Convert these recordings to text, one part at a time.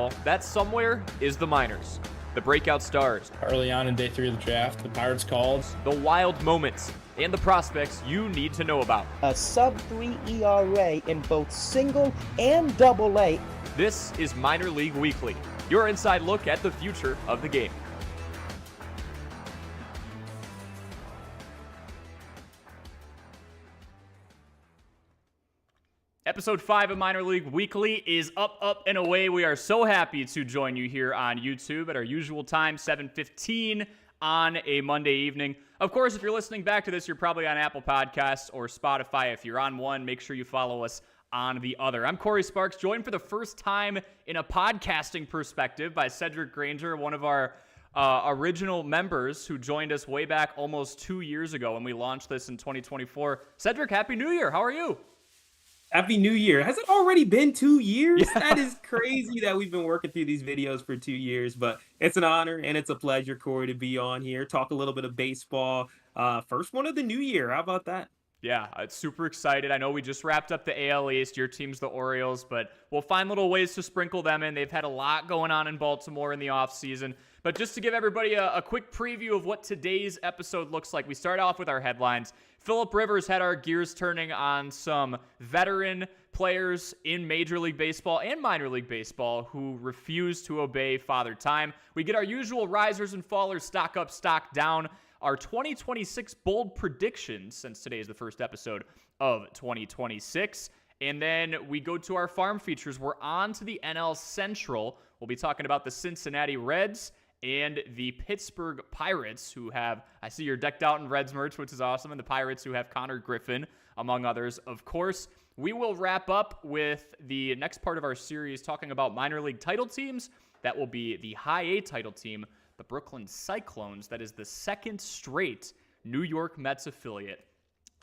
baseball, that somewhere is the minors. The breakout stars, early on in day 3 of the draft, the Pirates called. the wild moments, and the prospects you need to know about. A sub-3 ERA in both single and double A. This is Minor League Weekly, your inside look at the future of the game. Episode 5 of Minor League Weekly is up, and away. We are so happy to join you here on YouTube at our usual time, 7:15 on a Monday evening. Of course, if you're listening back to this, you're probably on Apple Podcasts or Spotify. If you're on one, make sure you follow us on the other. I'm Cory Sparks, joined for the first time in a podcasting perspective by Sedric Granger, one of our original members who joined us way back almost 2 years ago when we launched this in 2024. Sedric, Happy New Year. How are you? Happy New Year. Has it already been 2 years? Yeah. That is crazy that we've been working through these videos for 2 years, but it's an honor and it's a pleasure, Cory, to be on here, talk a little bit of baseball. First one of the new year. How about that? Yeah, it's super excited. I know we just wrapped up the AL East. Your team's the Orioles, but we'll find little ways to sprinkle them in. They've had a lot going on in Baltimore in the offseason. But just to give everybody a quick preview of what today's episode looks like, we start off with our headlines. Phillip Rivers had our gears turning on some veteran players in Major League Baseball and Minor League Baseball who refuse to obey Father Time. We get our usual risers and fallers, stock up, stock down, our 2026 bold predictions, since today is the first episode of 2026. And then we go to our farm features. We're on to the NL Central. We'll be talking about the Cincinnati Reds and the Pittsburgh Pirates, who have, I see you're decked out in Reds merch, which is awesome, and the Pirates, who have Konnor Griffin, among others. Of course, we will wrap up with the next part of our series talking about minor league title teams. That will be the High A title team, the Brooklyn Cyclones. That is the second straight New York Mets affiliate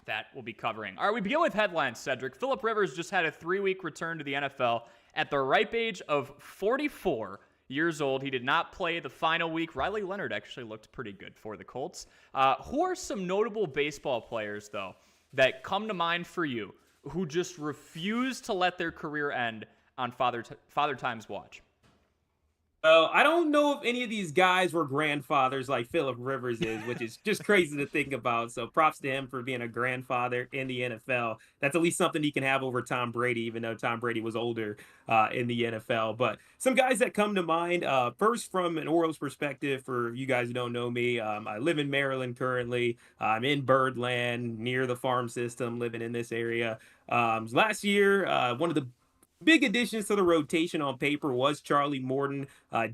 that we'll be covering. All right, we begin with headlines, Sedric. Phillip Rivers just had a 3-week return to the NFL at the ripe age of 44 years old. He did not play the final week. Riley Leonard actually looked pretty good for the Colts. Who are some notable baseball players, though, that come to mind for you who just refuse to let their career end on Father Time's watch? I don't know if any of these guys were grandfathers like Phillip Rivers is, which is just crazy to think about. So props to him for being a grandfather in the NFL. That's at least something he can have over Tom Brady, even though Tom Brady was older in the NFL. But some guys that come to mind, first from an Orioles perspective, for you guys who don't know me, I live in Maryland currently. I'm in Birdland, near the farm system, living in this area. Last year, one of the big additions to the rotation on paper was Charlie Morton,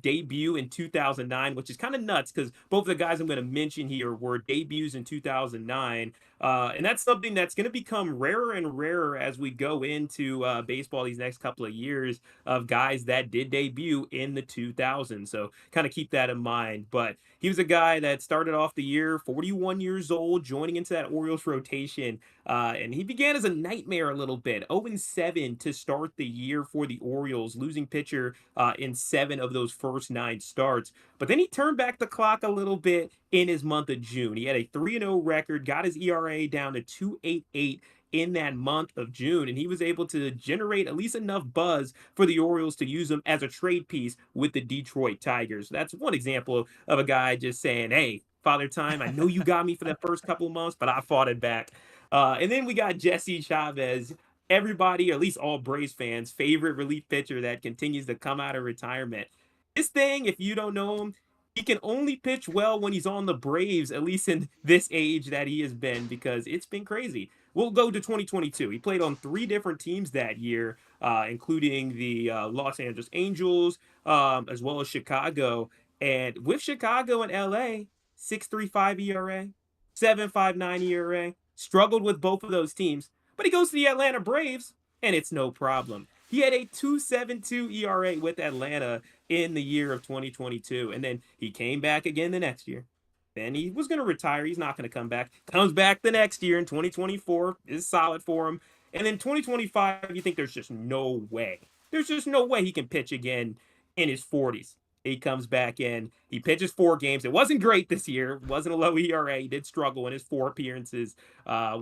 debut in 2009, which is kind of nuts because both of the guys I'm going to mention here were debuts in 2009. And that's something that's going to become rarer and rarer as we go into baseball these next couple of years, of guys that did debut in the 2000s. So kind of keep that in mind. But he was a guy that started off the year 41 years old, joining into that Orioles rotation. And he began as a nightmare a little bit. 0-7 to start the year for the Orioles, losing pitcher in 7 of those first 9 starts. But then he turned back the clock a little bit in his month of June. He had a 3-0 record, got his ERA down to 2.88 in that month of June, and he was able to generate at least enough buzz for the Orioles to use him as a trade piece with the Detroit Tigers. That's one example of a guy just saying, hey, Father Time, I know you got me for that first couple of months, but I fought it back. And then we got Jesse Chavez, everybody, or at least all Braves fans' favorite relief pitcher that continues to come out of retirement. This thing, if you don't know him, he can only pitch well when he's on the Braves, at least in this age that he has been, because it's been crazy. We'll go to 2022. He played on 3 different teams that year, including the Los Angeles Angels, as well as Chicago. And with Chicago and LA, 6.35 ERA, 7.59 ERA, struggled with both of those teams. But he goes to the Atlanta Braves, and it's no problem. He had a 2.72 ERA with Atlanta in the year of 2022. And then he came back again the next year. Then he was going to retire. He's not going to come back. Comes back the next year in 2024. Is solid for him. And then 2025, you think there's just no way. There's just no way he can pitch again in his 40s. He comes back in. He pitches 4 games. It wasn't great this year. It wasn't a low ERA. He did struggle in his 4 appearances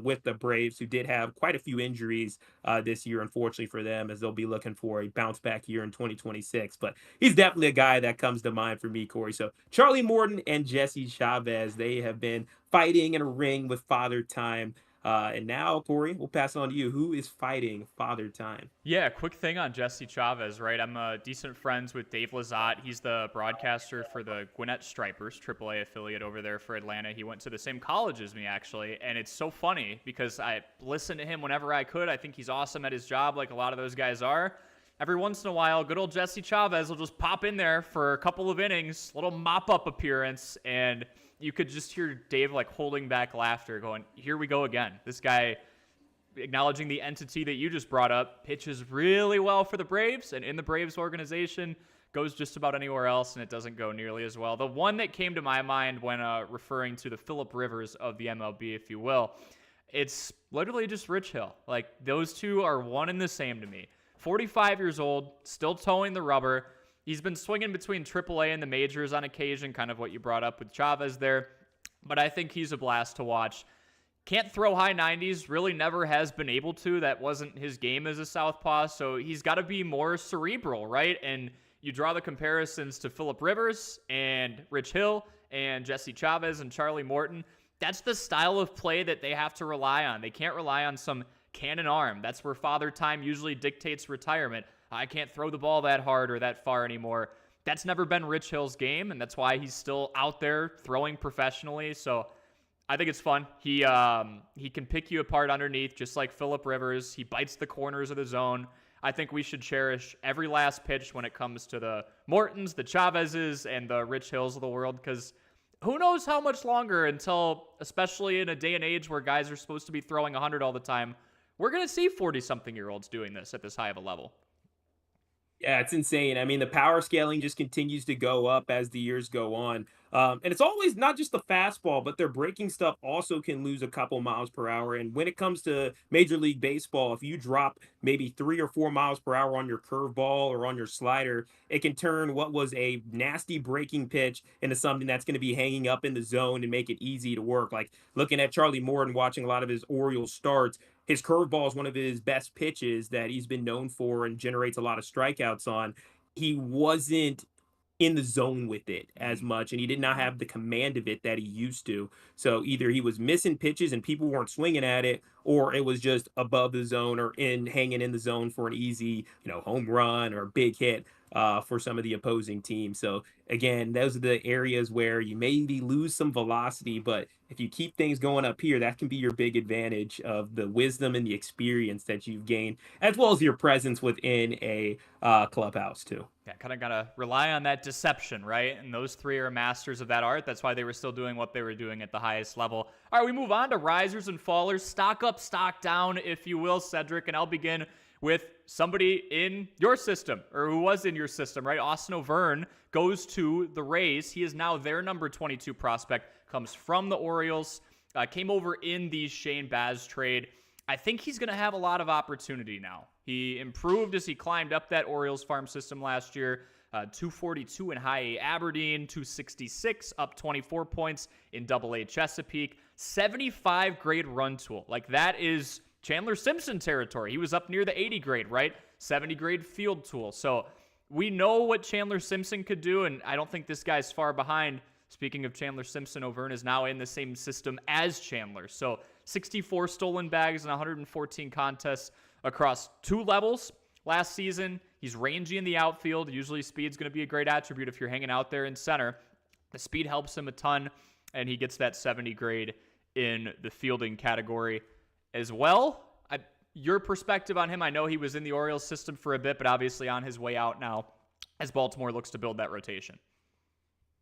with the Braves, who did have quite a few injuries this year, unfortunately for them, as they'll be looking for a bounce back year in 2026. But he's definitely a guy that comes to mind for me, Corey. So Charlie Morton and Jesse Chavez, they have been fighting in a ring with Father Time. And now, Corey, we'll pass it on to you. Who is fighting Father Time? Yeah, quick thing on Jesse Chavez, right? I'm decent friends with Dave Lazat. He's the broadcaster for the Gwinnett Stripers, AAA affiliate over there for Atlanta. He went to the same college as me, actually. And it's so funny because I listen to him whenever I could. I think he's awesome at his job, like a lot of those guys are. Every once in a while, good old Jesse Chavez will just pop in there for a couple of innings, little mop-up appearance, and you could just hear Dave like holding back laughter going, here we go again. This guy, acknowledging the entity that you just brought up, pitches really well for the Braves and in the Braves organization, goes just about anywhere else, and it doesn't go nearly as well. The one that came to my mind when referring to the Phillip Rivers of the MLB, if you will, it's literally just Rich Hill. Like, those two are one and the same to me. 45 years old, still towing the rubber. He's been swinging between AAA and the majors on occasion, kind of what you brought up with Chavez there. But I think he's a blast to watch. Can't throw high 90s, really never has been able to. That wasn't his game as a southpaw, so he's got to be more cerebral, right? And you draw the comparisons to Phillip Rivers and Rich Hill and Jesse Chavez and Charlie Morton. That's the style of play that they have to rely on. They can't rely on some cannon arm. That's where Father Time usually dictates retirement. I can't throw the ball that hard or that far anymore. That's never been Rich Hill's game, and that's why he's still out there throwing professionally. So I think it's fun. He can pick you apart underneath, just like Phillip Rivers. He bites the corners of the zone. I think we should cherish every last pitch when it comes to the Mortons, the Chavezes, and the Rich Hills of the world, because who knows how much longer until, especially in a day and age where guys are supposed to be throwing 100 all the time, we're going to see 40-something-year-olds doing this at this high of a level. Yeah, it's insane. I mean, the power scaling just continues to go up as the years go on. And it's always not just the fastball, but their breaking stuff also can lose a couple miles per hour. And when it comes to Major League Baseball, if you drop maybe 3 or 4 miles per hour on your curveball or on your slider, it can turn what was a nasty breaking pitch into something that's going to be hanging up in the zone and make it easy to work. Like looking at Charlie Morton, watching a lot of his Orioles starts, his curveball is one of his best pitches that he's been known for and generates a lot of strikeouts on. He wasn't in the zone with it as much, and he did not have the command of it that he used to. So either he was missing pitches and people weren't swinging at it, or it was just above the zone or hanging in the zone for an easy, home run or big hit for some of the opposing team. So again, those are the areas where you maybe lose some velocity, but if you keep things going up here, that can be your big advantage of the wisdom and the experience that you've gained, as well as your presence within a clubhouse too. Yeah, kind of got to rely on that deception, right? And those three are masters of that art. That's why they were still doing what they were doing at the highest level. All right, we move on to risers and fallers. Stock up, stock down, if you will, Sedric. And I'll begin with somebody in your system, or who was in your system, right? Austin O'Verne goes to the Rays. He is now their number 22 prospect, comes from the Orioles, came over in the Shane Baz trade. I think he's going to have a lot of opportunity now. He improved as he climbed up that Orioles farm system last year. 242 in high A Aberdeen, 266, up 24 points in double A Chesapeake, 75 grade run tool. Like, that is Chandler Simpson territory. He was up near the 80 grade, right? 70 grade field tool. So we know what Chandler Simpson could do, and I don't think this guy's far behind. Speaking of Chandler Simpson, O'Verne is now in the same system as Chandler. So 64 stolen bags and 114 contests across 2 levels last season. He's rangy in the outfield. Usually speed's going to be a great attribute if you're hanging out there in center. The speed helps him a ton, and he gets that 70 grade in the fielding category as well. Your perspective on him, I know he was in the Orioles system for a bit, but obviously on his way out now as Baltimore looks to build that rotation.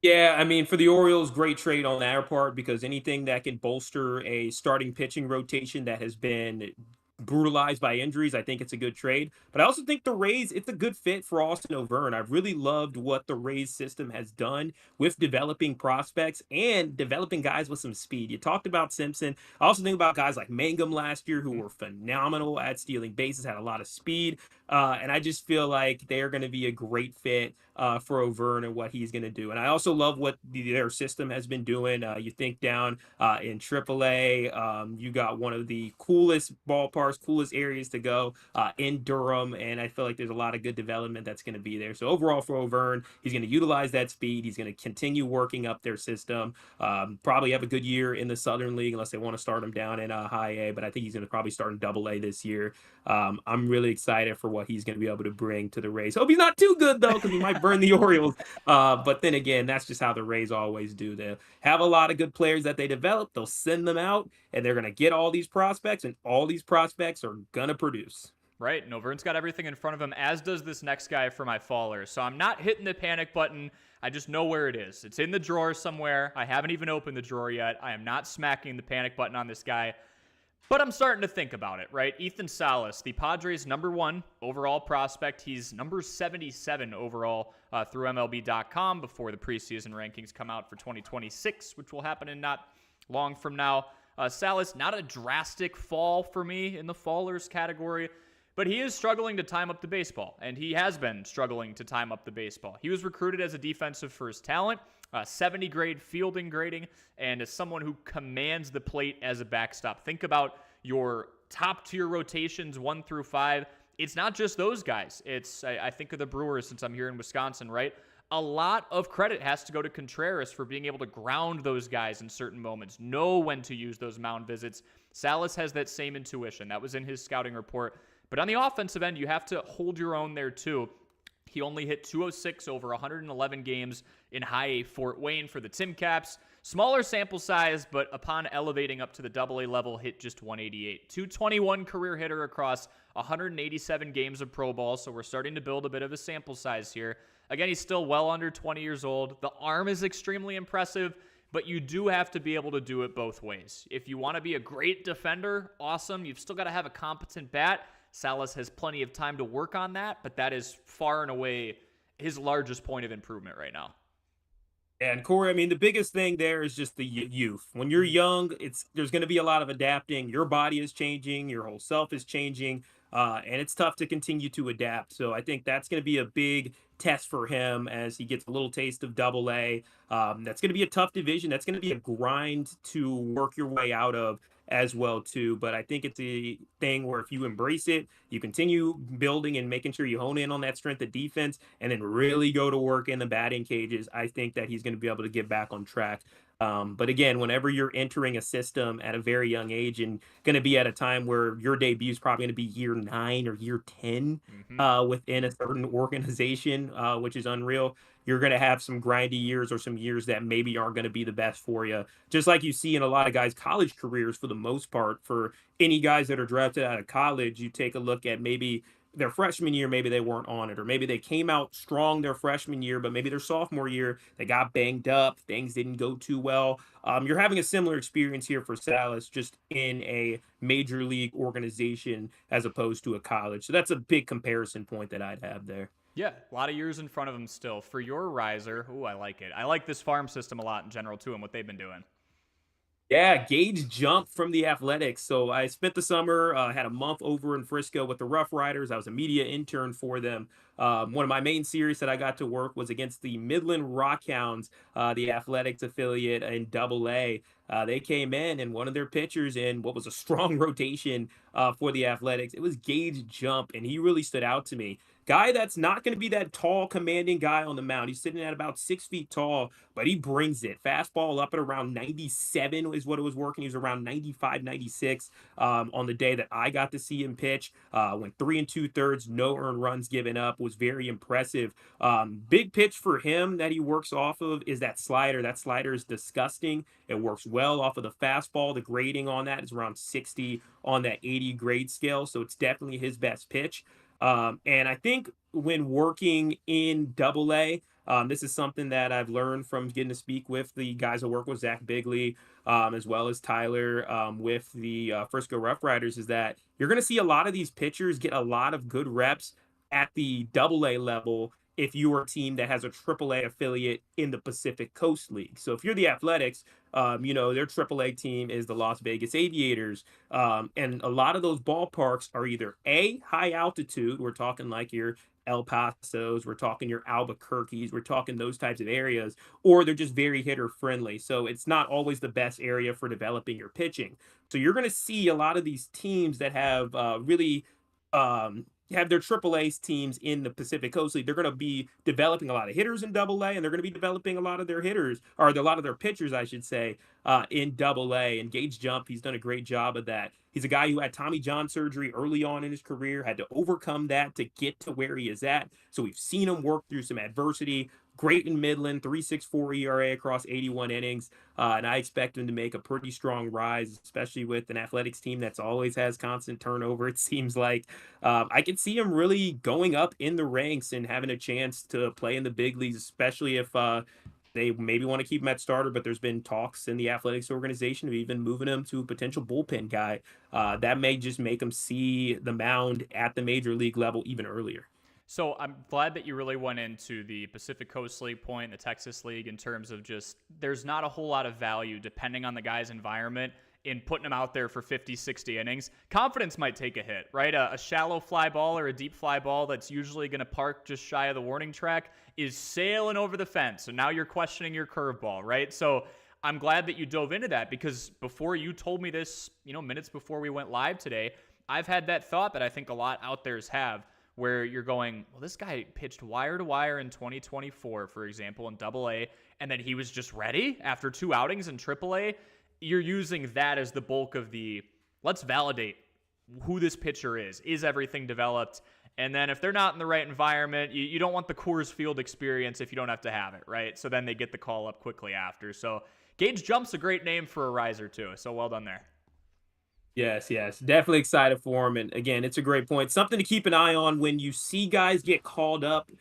Yeah, I mean, for the Orioles, great trade on their part, because anything that can bolster a starting pitching rotation that has been brutalized by injuries, I think it's a good trade. But I also think the Rays, it's a good fit for Austin O'Verne. I've really loved what the Rays system has done with developing prospects and developing guys with some speed. You talked about Simpson. I also think about guys like Mangum last year, who were phenomenal at stealing bases, had a lot of speed. And I just feel like they're going to be a great fit for Auvergne and what he's going to do. And I also love what their system has been doing. You think down in AAA, you got one of the coolest ballparks, coolest areas to go in Durham. And I feel like there's a lot of good development that's going to be there. So overall for Auvergne, he's going to utilize that speed. He's going to continue working up their system. Probably have a good year in the Southern League unless they want to start him down in High A. But I think he's going to probably start in Double A this year. I'm really excited for what he's going to be able to bring to the Rays. Hope he's not too good, though, because he might burn the Orioles. But then again, that's just how the Rays always do. They'll have a lot of good players that they develop. They'll send them out, and they're going to get all these prospects, and all these prospects are going to produce. Right. And Auvern's got everything in front of him, as does this next guy for my fallers. So I'm not hitting the panic button. I just know where it is. It's in the drawer somewhere. I haven't even opened the drawer yet. I am not smacking the panic button on this guy. But I'm starting to think about it, right? Ethan Salas, the Padres' #1 overall prospect. He's number 77 overall through MLB.com before the preseason rankings come out for 2026, which will happen in not long from now. Salas, not a drastic fall for me in the fallers category, but he is struggling to time up the baseball, and he has been struggling to time up the baseball. He was recruited as a defensive first talent, 70 grade fielding grading, and as someone who commands the plate as a backstop. Think about your top tier rotations 1 through 5. It's not just those guys. I think of the Brewers since I'm here in Wisconsin, right? A lot of credit has to go to Contreras for being able to ground those guys in certain moments, know when to use those mound visits. Salas has that same intuition. That was in his scouting report. But on the offensive end, you have to hold your own there too. He only hit 206 over 111 games in High A Fort Wayne for the Timcaps. Smaller sample size, but upon elevating up to the AA level, hit just 188. 221 career hitter across 187 games of pro ball, so we're starting to build a bit of a sample size here. Again, he's still well under 20 years old. The arm is extremely impressive, but you do have to be able to do it both ways. If you want to be a great defender, awesome. You've still got to have a competent bat. Salas has plenty of time to work on that, but that is far and away his largest point of improvement right now. And Cory, I mean, the biggest thing there is just the youth. When you're young, there's going to be a lot of adapting. Your body is changing, your whole self is changing, and it's tough to continue to adapt. So I think that's going to be a big test for him as he gets a little taste of Double A. That's going to be a tough division. That's going to be a grind to work your way out of as well too. But I think it's a thing where if you embrace it, you continue building and making sure you hone in on that strength of defense and then really go to work in the batting cages. I think that he's going to be able to get back on track. But again, whenever you're entering a system at a very young age and going to be at a time where your debut is probably going to be year 9 or year 10 within a certain organization, which is unreal, you're going to have some grindy years or some years that maybe aren't going to be the best for you. Just like you see in a lot of guys' college careers for the most part. For any guys that are drafted out of college, you take a look at maybe their freshman year, maybe they weren't on it, or maybe they came out strong their freshman year, but maybe their sophomore year, they got banged up, things didn't go too well. You're having a similar experience here for Salas, just in a major league organization as opposed to a college. So that's a big comparison point that I'd have there. Yeah, a lot of years in front of him still. For your riser, ooh, I like it. I like this farm system a lot in general, too, and what they've been doing. Yeah, Gage jumped from the Athletics. So I spent the summer, had a month over in Frisco with the Rough Riders. I was a media intern for them. One of my main series that I got to work was against the Midland Rockhounds, the Athletics affiliate in Double A. They came in, and one of their pitchers in what was a strong rotation for the Athletics, it was Gage Jump, and he really stood out to me. Guy that's not going to be that tall, commanding guy on the mound. He's sitting at about 6 feet tall, but he brings it. Fastball up at around 97 is what it was working. He was around 95, 96 on the day that I got to see him pitch. Went 3 2/3, no earned runs given up. Was very impressive. Big pitch for him that he works off of is that slider. That slider is disgusting. It works well off of the fastball. The grading on that is around 60 on that 80 grade scale, so it's definitely his best pitch. And I think when working in Double A, this is something that I've learned from getting to speak with the guys I work with, Zach Bigley, as well as Tyler, with the Frisco Rough Riders, is that you're going to see a lot of these pitchers get a lot of good reps at the Double A level if you are a team that has a AAA affiliate in the Pacific Coast League. So if you're the Athletics, their AAA team is the Las Vegas Aviators. And a lot of those ballparks are either A, high altitude, we're talking like your El Pasos, we're talking your Albuquerques, we're talking those types of areas, or they're just very hitter friendly. So it's not always the best area for developing your pitching. So you're going to see a lot of these teams that have really have their AAA teams in the Pacific Coast League. They're going to be developing a lot of hitters in Double A, and they're going to be developing a lot of their hitters, or a lot of their pitchers, I should say, in Double A. And Gage Jump, he's done a great job of that. He's a guy who had Tommy John surgery early on in his career, had to overcome that to get to where he is at. So we've seen him work through some adversity. Great in Midland, 3.64 ERA across 81 innings. And I expect him to make a pretty strong rise, especially with an Athletics team that's always has constant turnover, it seems like. I can see him really going up in the ranks and having a chance to play in the big leagues, especially if they maybe want to keep him at starter, but there's been talks in the Athletics organization of even moving him to a potential bullpen guy. That may just make him see the mound at the major league level even earlier. So I'm glad that you really went into the Pacific Coast League point, the Texas League, in terms of just there's not a whole lot of value depending on the guy's environment in putting him out there for 50, 60 innings. Confidence might take a hit, right? A shallow fly ball or a deep fly ball that's usually going to park just shy of the warning track is sailing over the fence. So now you're questioning your curveball, right? So I'm glad that you dove into that, because before you told me this, minutes before we went live today, I've had that thought that I think a lot out there's have, where you're going, well, this guy pitched wire to wire in 2024, for example, in Double A, and then he was just ready after 2 outings in Triple A. You're using that as the bulk of the, let's validate who this pitcher is. Is everything developed? And then if they're not in the right environment, you don't want the Coors Field experience if you don't have to have it, right? So then they get the call up quickly after. So Gage Jump's a great name for a riser too. So well done there. Yes. Definitely excited for him. And again, it's a great point. Something to keep an eye on when you see guys get called up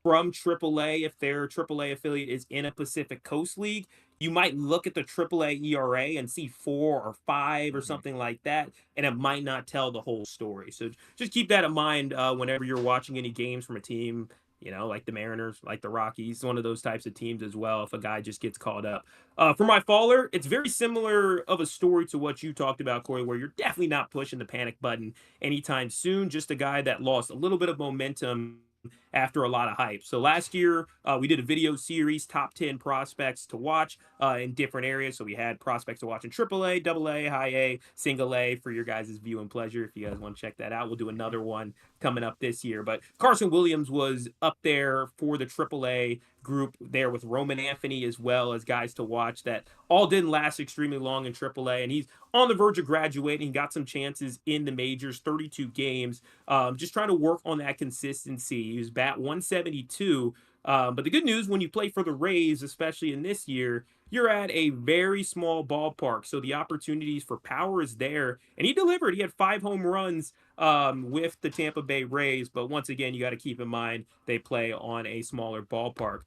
from AAA. If their AAA affiliate is in a Pacific Coast League, you might look at the AAA ERA and see 4 or 5 or something like that, and it might not tell the whole story. So just keep that in mind whenever you're watching any games from a team, like the Mariners, like the Rockies, one of those types of teams as well, if a guy just gets called up. For my faller, it's very similar of a story to what you talked about, Cory, where you're definitely not pushing the panic button anytime soon. Just a guy that lost a little bit of momentum after a lot of hype. So last year, we did a video series, top 10 prospects to watch in different areas. So we had prospects to watch in AAA, AA, High A, Single A for your guys' viewing pleasure. If you guys want to check that out, we'll do another one coming up this year. But Carson Williams was up there for the AAA group there with Roman Anthony, as well as guys to watch that all didn't last extremely long in AAA. And he's on the verge of graduating, got some chances in the majors, 32 games, just trying to work on that consistency. He was bat 172. But the good news, when you play for the Rays, especially in this year, you're at a very small ballpark. So the opportunities for power is there. And he delivered. He had 5 home runs with the Tampa Bay Rays. But once again, you got to keep in mind they play on a smaller ballpark.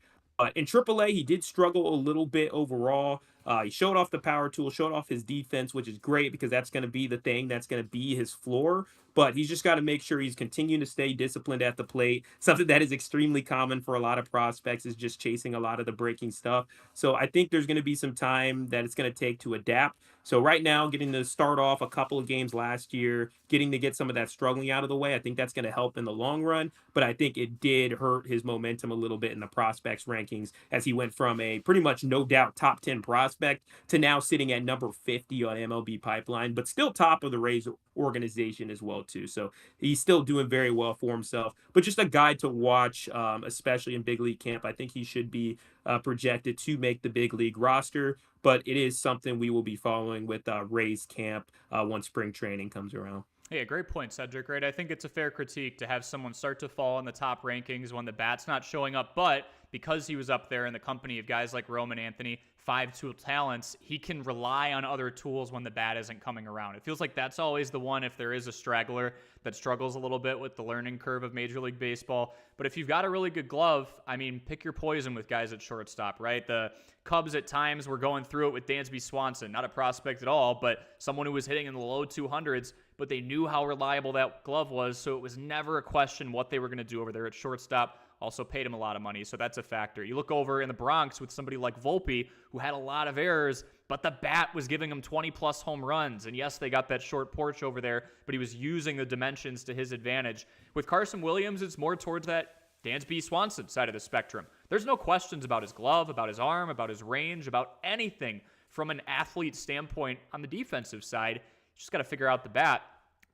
In AAA, he did struggle a little bit overall. He showed off the power tool, showed off his defense, which is great because that's going to be the thing that's going to be his floor. But he's just got to make sure he's continuing to stay disciplined at the plate. Something that is extremely common for a lot of prospects is just chasing a lot of the breaking stuff. So I think there's going to be some time that it's going to take to adapt. So right now, getting to start off a couple of games last year, getting to get some of that struggling out of the way, I think that's going to help in the long run. But I think it did hurt his momentum a little bit in the prospects rankings as he went from a pretty much no doubt top 10 prospect to now sitting at number 50 on MLB Pipeline, but still top of the Rays organization as well too. So he's still doing very well for himself, but just a guy to watch, especially in big league camp. I think he should be projected to make the big league roster, but it is something we will be following with Rays camp once spring training comes around. Yeah, great point, Sedric. Right, I think it's a fair critique to have someone start to fall in the top rankings when the bat's not showing up, but because he was up there in the company of guys like Roman Anthony, 5-tool talents, he can rely on other tools when the bat isn't coming around. It feels like that's always the one if there is a straggler that struggles a little bit with the learning curve of Major League Baseball. But if you've got a really good glove, I mean, pick your poison with guys at shortstop, right? The Cubs at times were going through it with Dansby Swanson, not a prospect at all, but someone who was hitting in the low 200s, but they knew how reliable that glove was, so it was never a question what they were going to do over there at shortstop. also paid him a lot of money, so that's a factor. You look over in the Bronx with somebody like Volpe, who had a lot of errors, but the bat was giving him 20-plus home runs. And yes, they got that short porch over there, but he was using the dimensions to his advantage. With Carson Williams, it's more towards that Dansby Swanson side of the spectrum. There's no questions about his glove, about his arm, about his range, about anything from an athlete standpoint on the defensive side. You just got to figure out the bat.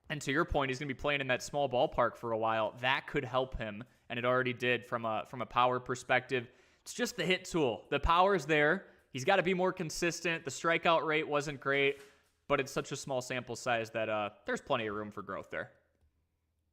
And to your point, he's going to be playing in that small ballpark for a while. That could help him, and it already did from a power perspective. It's just the hit tool. The power's there. He's got to be more consistent. The strikeout rate wasn't great, but it's such a small sample size that there's plenty of room for growth there.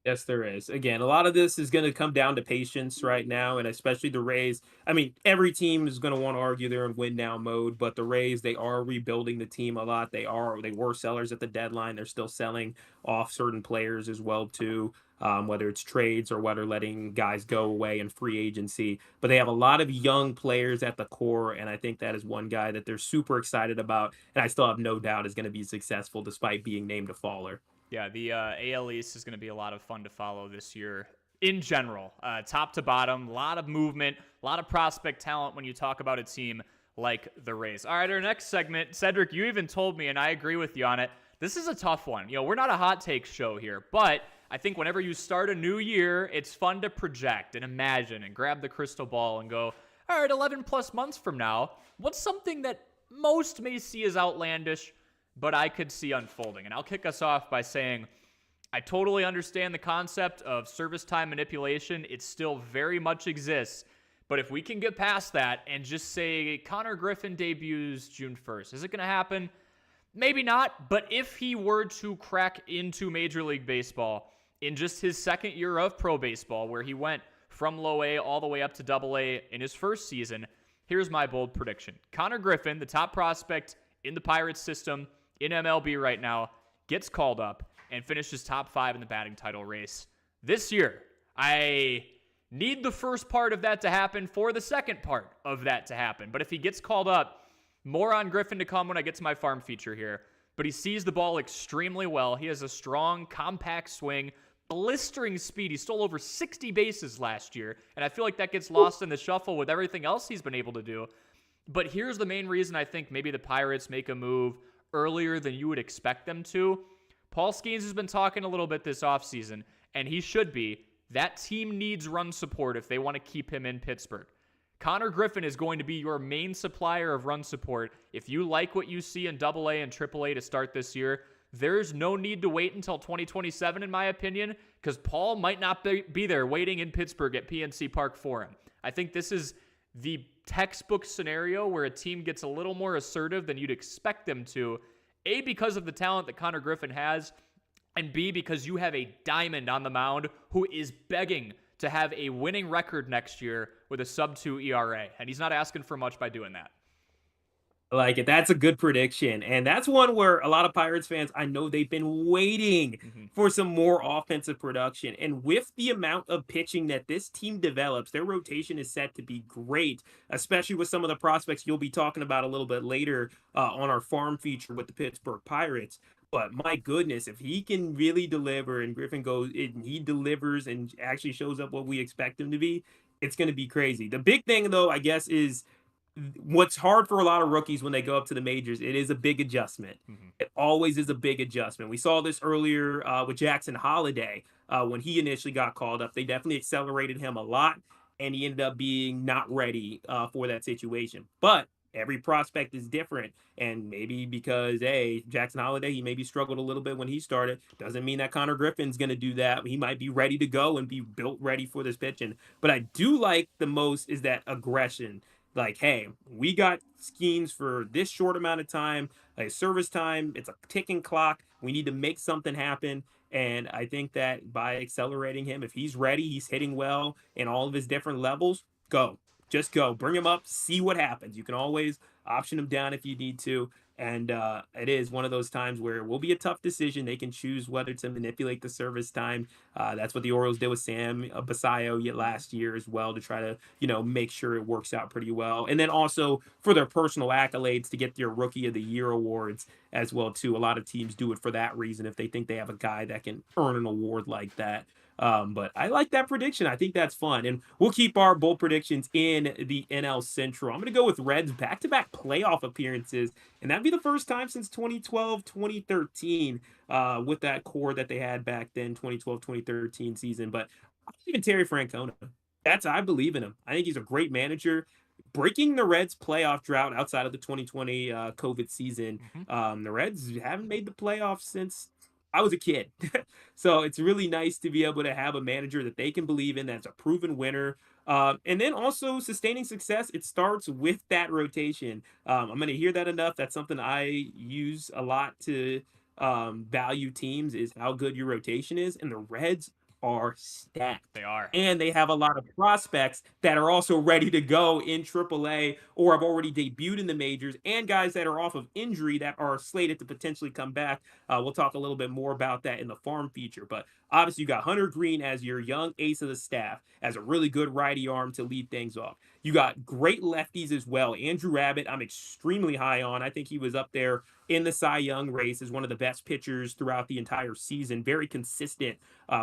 Yes, there is. Again, a lot of this is going to come down to patience right now, and especially the Rays. I mean, every team is going to want to argue they're in win now mode, but the Rays, they are rebuilding the team a lot. They were sellers at the deadline. They're still selling off certain players as well too, whether it's trades or whether letting guys go away in free agency. But they have a lot of young players at the core, and I think that is one guy that they're super excited about, and I still have no doubt is going to be successful despite being named a faller. Yeah, the AL East is going to be a lot of fun to follow this year in general. Top to bottom, a lot of movement, a lot of prospect talent when you talk about a team like the Rays. All right, our next segment, Sedric, you even told me, and I agree with you on it, this is a tough one. You know, we're not a hot take show here, but I think whenever you start a new year, it's fun to project and imagine and grab the crystal ball and go, all right, 11 plus months from now, what's something that most may see as outlandish, but I could see unfolding? And I'll kick us off by saying I totally understand the concept of service time manipulation. It still very much exists. But if we can get past that and just say Konnor Griffin debuts June 1st, is it going to happen? Maybe not. But if he were to crack into Major League Baseball in just his second year of pro baseball, where he went from low A all the way up to double A in his first season, here's my bold prediction. Konnor Griffin, the top prospect in the Pirates system, in MLB right now, gets called up and finishes top 5 in the batting title race this year. I need the first part of that to happen for the second part of that to happen. But if he gets called up, more on Griffin to come when I get to my farm feature here. But he sees the ball extremely well. He has a strong, compact swing, blistering speed. He stole over 60 bases last year, and I feel like that gets lost in the shuffle with everything else he's been able to do. But here's the main reason I think maybe the Pirates make a move earlier than you would expect them to. Paul Skeens has been talking a little bit this offseason, and he should be. That team needs run support if they want to keep him in Pittsburgh. Konnor Griffin is going to be your main supplier of run support. If you like what you see in AA and AAA to start this year, there's no need to wait until 2027, in my opinion, because Paul might not be there waiting in Pittsburgh at PNC Park for him. I think this is the textbook scenario where a team gets a little more assertive than you'd expect them to, A, because of the talent that Konnor Griffin has, and B, because you have a diamond on the mound who is begging to have a winning record next year with a sub-2 ERA, and he's not asking for much by doing that. I like it. That's a good prediction. And that's one where a lot of Pirates fans, I know they've been waiting for some more offensive production. And with the amount of pitching that this team develops, their rotation is set to be great, especially with some of the prospects you'll be talking about a little bit later on our farm feature with the Pittsburgh Pirates. But my goodness, if he can really deliver and Griffin goes and he delivers and actually shows up what we expect him to be, it's going to be crazy. The big thing, though, I guess, is what's hard for a lot of rookies when they go up to the majors. It is a big adjustment. It always is a big adjustment. We saw this earlier with Jackson Holiday when he initially got called up. They definitely accelerated him a lot, and he ended up being not ready for that situation. But every prospect is different, and maybe because, hey, Jackson Holiday, he maybe struggled a little bit when he started, doesn't mean that Konnor Griffin's going to do that. He might be ready to go and be built ready for this pitching. But I do like the most is that aggression. Like, hey, we got Skeens for this short amount of time, a service time, it's a ticking clock. We need to make something happen. And I think that by accelerating him, if he's ready, he's hitting well in all of his different levels, go. Just go. Bring him up, see what happens. You can always option him down if you need to. And it is one of those times where it will be a tough decision. They can choose whether to manipulate the service time. That's what the Orioles did with Sam Basayo last year as well, to try to, make sure it works out pretty well. And then also for their personal accolades to get their Rookie of the Year awards as well, too. A lot of teams do it for that reason if they think they have a guy that can earn an award like that. But I like that prediction. I think that's fun. And we'll keep our bold predictions in the NL Central. I'm going to go with Reds back-to-back playoff appearances. And that'd be the first time since 2012, 2013, with that core that they had back then, 2012, 2013 season. But even Terry Francona, I believe in him. I think he's a great manager. Breaking the Reds playoff drought outside of the 2020 COVID season. The Reds haven't made the playoffs since I was a kid. So it's really nice to be able to have a manager that they can believe in, that's a proven winner. And then also sustaining success, it starts with that rotation. I'm going to hear that enough. That's something I use a lot to value teams, is how good your rotation is. And the Reds are stacked. They are. And they have a lot of prospects that are also ready to go in AAA or have already debuted in the majors, and guys that are off of injury that are slated to potentially come back. We'll talk a little bit more about that in the farm feature. But obviously, you got Hunter Green as your young ace of the staff, as a really good righty arm to lead things off. You got great lefties as well. Andrew Abbott, I'm extremely high on. I think he was up there in the Cy Young race as one of the best pitchers throughout the entire season. Very consistent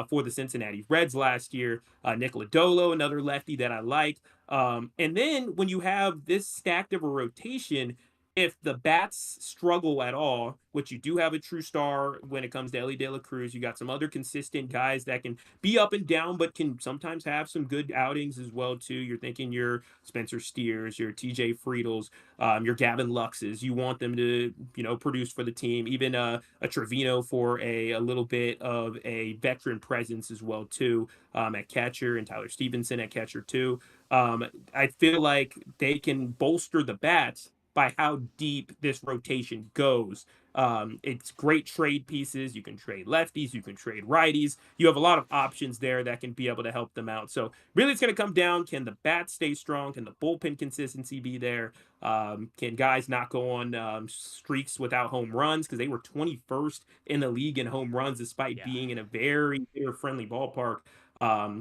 for the Cincinnati Reds last year. Nick Lodolo, another lefty that I like. And then when you have this stacked of a rotation, if the bats struggle at all, which you do have a true star when it comes to Elly De La Cruz, you got some other consistent guys that can be up and down, but can sometimes have some good outings as well too. You're thinking your Spencer Steers, your TJ Friedels, your Gavin Luxes. You want them to, produce for the team. Even a Trevino for a little bit of a veteran presence as well too, at catcher, and Tyler Stevenson at catcher too. I feel like they can bolster the bats by how deep this rotation goes. It's great trade pieces. You can trade lefties, you can trade righties. You have a lot of options there that can be able to help them out. So really it's going to come down, can the bats stay strong? Can the bullpen consistency be there? Can guys not go on streaks without home runs? Because they were 21st in the league in home runs despite being in a very hitter-friendly ballpark.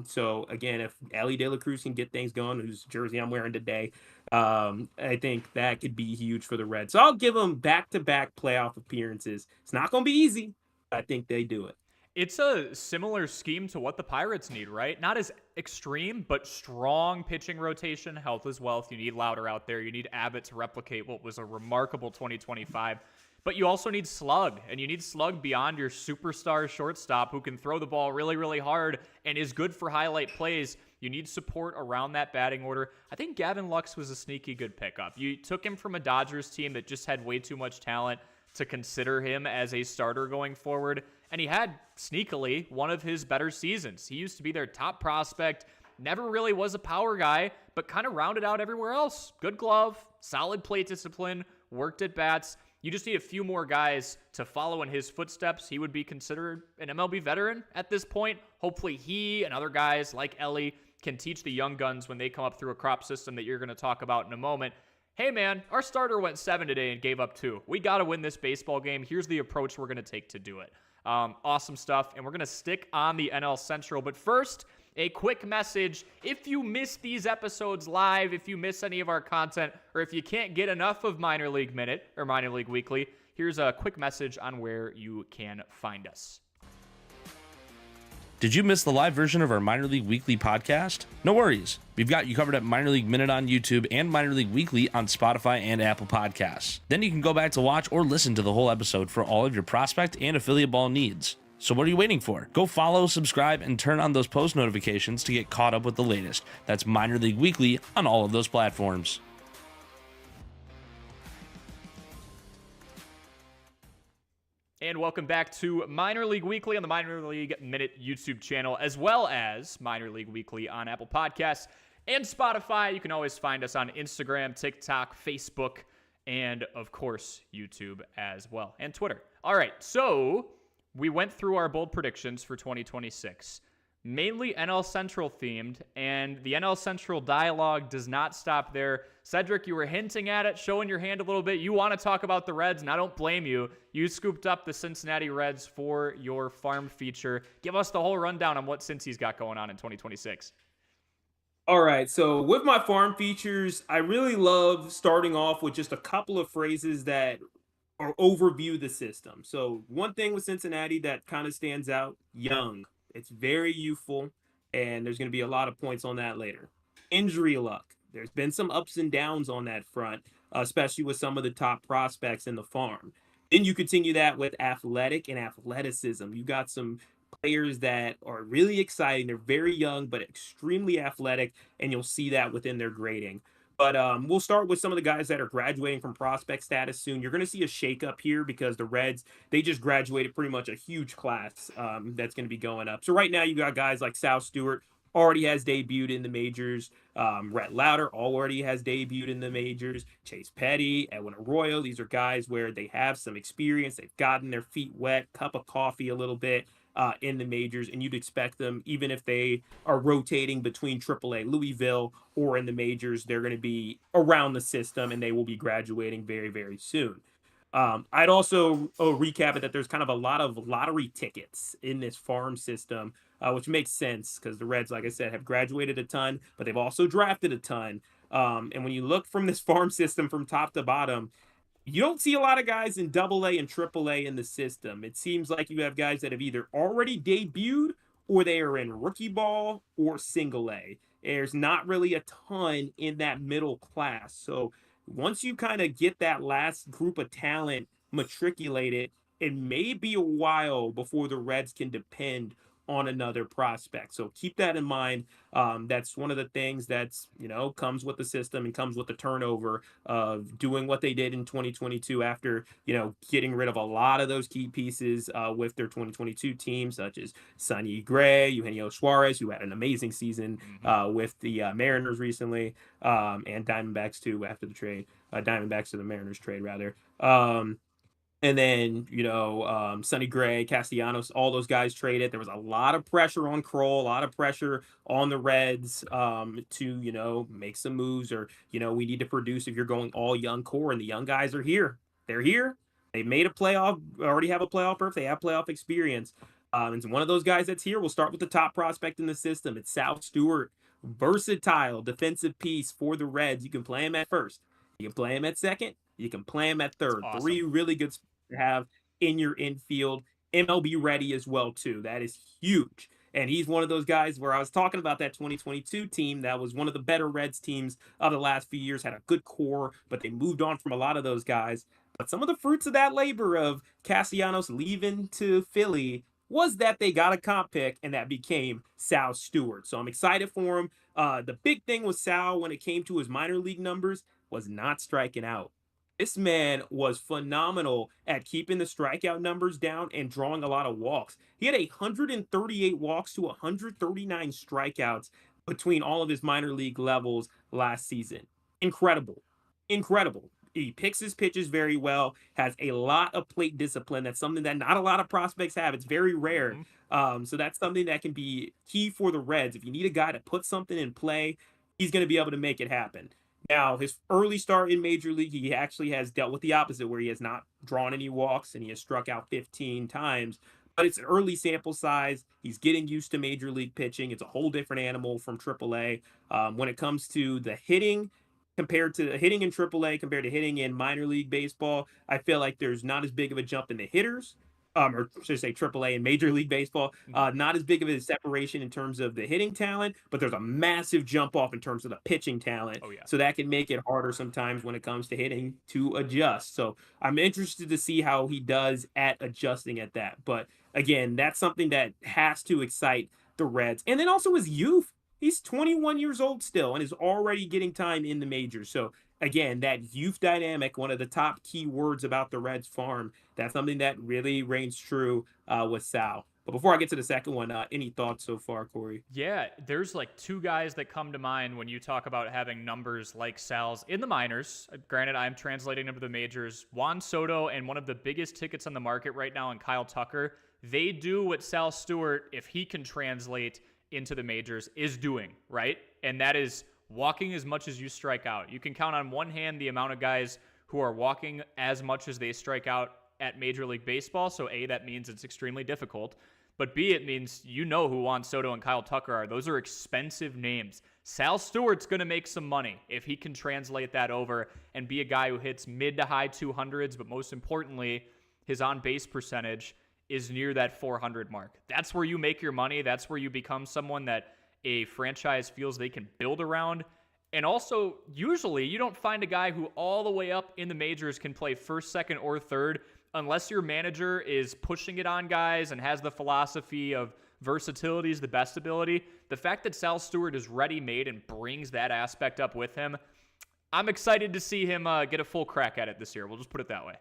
So again, if Elly De La Cruz can get things going, whose jersey I'm wearing today, I think that could be huge for the Reds. So I'll give them back-to-back playoff appearances. It's not going to be easy, but I think they do it. It's a similar scheme to what the Pirates need, right? Not as extreme, but strong pitching rotation. Health is wealth. You need Louder out there. You need Abbott to replicate what was a remarkable 2025. But you also need slug, and you need slug beyond your superstar shortstop who can throw the ball really, really hard and is good for highlight plays. You need support around that batting order. I think Gavin Lux was a sneaky good pickup. You took him from a Dodgers team that just had way too much talent to consider him as a starter going forward, and he had, sneakily, one of his better seasons. He used to be their top prospect, never really was a power guy, but kind of rounded out everywhere else. Good glove, solid plate discipline, worked at bats. You just need a few more guys to follow in his footsteps. He would be considered an MLB veteran at this point. Hopefully he and other guys like Elly can teach the young guns when they come up through a crop system that you're going to talk about in a moment. Hey man, our starter went 7 today and gave up 2. We got to win this baseball game. Here's the approach we're going to take to do it. Awesome stuff. And we're going to stick on the NL Central. But first, a quick message. If you miss these episodes live, if you miss any of our content, or if you can't get enough of Minor League Minute or Minor League Weekly, here's a quick message on where you can find us. Did you miss the live version of our Minor League Weekly podcast? No worries. We've got you covered at Minor League Minute on YouTube and Minor League Weekly on Spotify and Apple Podcasts. Then you can go back to watch or listen to the whole episode for all of your prospect and affiliate ball needs. So what are you waiting for? Go follow, subscribe, and turn on those post notifications to get caught up with the latest. That's Minor League Weekly on all of those platforms. And welcome back to Minor League Weekly on the Minor League Minute YouTube channel, as well as Minor League Weekly on Apple Podcasts and Spotify. You can always find us on Instagram, TikTok, Facebook, and, of course, YouTube as well, and Twitter. All right, so we went through our bold predictions for 2026, mainly NL Central themed, and the NL Central dialogue does not stop there. Sedric, you were hinting at it, showing your hand a little bit. You want to talk about the Reds, and I don't blame you. You scooped up the Cincinnati Reds for your farm feature. Give us the whole rundown on what Cincy's got going on in 2026. All right, so with my farm features, I really love starting off with just a couple of phrases that or overview the system. So one thing with Cincinnati that kind of stands out, young. It's very youthful, and there's going to be a lot of points on that later. Injury luck. There's been some ups and downs on that front, especially with some of the top prospects in the farm. Then you continue that with athletic and athleticism. You got some players that are really exciting. They're very young, but extremely athletic, and you'll see that within their grading. But we'll start with some of the guys that are graduating from prospect status soon. You're going to see a shakeup here because the Reds, they just graduated pretty much a huge class that's going to be going up. So right now you got guys like Sal Stewart, already has debuted in the majors. Rhett Lauder already has debuted in the majors. Chase Petty, Edwin Arroyo, these are guys where they have some experience. They've gotten their feet wet, cup of coffee a little bit in the majors, and you'd expect them, even if they are rotating between AAA Louisville or in the majors, they're going to be around the system, and they will be graduating very, very soon. I'd also recap it that there's kind of a lot of lottery tickets in this farm system, which makes sense because the Reds, like I said, have graduated a ton, but they've also drafted a ton. And when you look from this farm system from top to bottom, you don't see a lot of guys in AA and AAA in the system. It seems like you have guys that have either already debuted or they are in rookie ball or single A. There's not really a ton in that middle class. So once you kind of get that last group of talent matriculated, it may be a while before the Reds can depend on another prospect. So keep that in mind. That's one of the things that's, comes with the system and comes with the turnover of doing what they did in 2022 after, getting rid of a lot of those key pieces with their 2022 team, such as Sonny Gray, Eugenio Suarez, who had an amazing season with the Mariners recently, and Diamondbacks too after the trade. Diamondbacks to the Mariners trade, rather. And then, Sonny Gray, Castellanos, all those guys traded. There was a lot of pressure on Kroll, a lot of pressure on the Reds to, make some moves or, we need to produce if you're going all young core. And the young guys are here. They're here. They made a playoff, already have a playoff berth. They have playoff experience. And one of those guys that's here, we'll start with the top prospect in the system. It's Sal Stewart, versatile defensive piece for the Reds. You can play him at first. You can play him at second. You can play him at third. Awesome. 3 really good spots to have in your infield. MLB ready as well, too. That is huge. And he's one of those guys where I was talking about that 2022 team that was one of the better Reds teams of the last few years, had a good core, but they moved on from a lot of those guys. But some of the fruits of that labor of Castellanos leaving to Philly was that they got a comp pick, and that became Sal Stewart. So I'm excited for him. The big thing with Sal when it came to his minor league numbers was not striking out. This man was phenomenal at keeping the strikeout numbers down and drawing a lot of walks. He had 138 walks to 139 strikeouts between all of his minor league levels last season. Incredible. Incredible. He picks his pitches very well, has a lot of plate discipline. That's something that not a lot of prospects have. It's very rare. So that's something that can be key for the Reds. If you need a guy to put something in play, he's going to be able to make it happen. Now, his early start in Major League, he actually has dealt with the opposite, where he has not drawn any walks and he has struck out 15 times. But it's an early sample size. He's getting used to Major League pitching. It's a whole different animal from AAA. When it comes to the hitting, compared to hitting in AAA, compared to hitting in minor league baseball, I feel like there's not as big of a jump in the hitters. Or should I say AAA and Major League Baseball, not as big of a separation in terms of the hitting talent, but there's a massive jump off in terms of the pitching talent. Oh, yeah. So that can make it harder sometimes when it comes to hitting to adjust. So I'm interested to see how he does at adjusting at that. But again, that's something that has to excite the Reds. And then also his youth. He's 21 years old still and is already getting time in the majors. So again, that youth dynamic, one of the top key words about the Reds farm, that's something that really reigns true with Sal. But before I get to the second one, any thoughts so far, Cory? Yeah, there's like 2 guys that come to mind when you talk about having numbers like Sal's in the minors. Granted, I'm translating them to the majors. Juan Soto and one of the biggest tickets on the market right now, and Kyle Tucker, they do what Sal Stewart, if he can translate into the majors, is doing, right? And that is walking as much as you strike out. You can count on one hand the amount of guys who are walking as much as they strike out at Major League Baseball. So A, that means it's extremely difficult. But B, it means who Juan Soto and Kyle Tucker are. Those are expensive names. Sal Stewart's going to make some money if he can translate that over and be a guy who hits mid to high 200s, but most importantly, his on-base percentage is near that 400 mark. That's where you make your money. That's where you become someone that a franchise feels they can build around. And also, usually, you don't find a guy who all the way up in the majors can play first, second, or third unless your manager is pushing it on guys and has the philosophy of versatility is the best ability. The fact that Sal Stewart is ready-made and brings that aspect up with him, I'm excited to see him get a full crack at it this year. We'll just put it that way.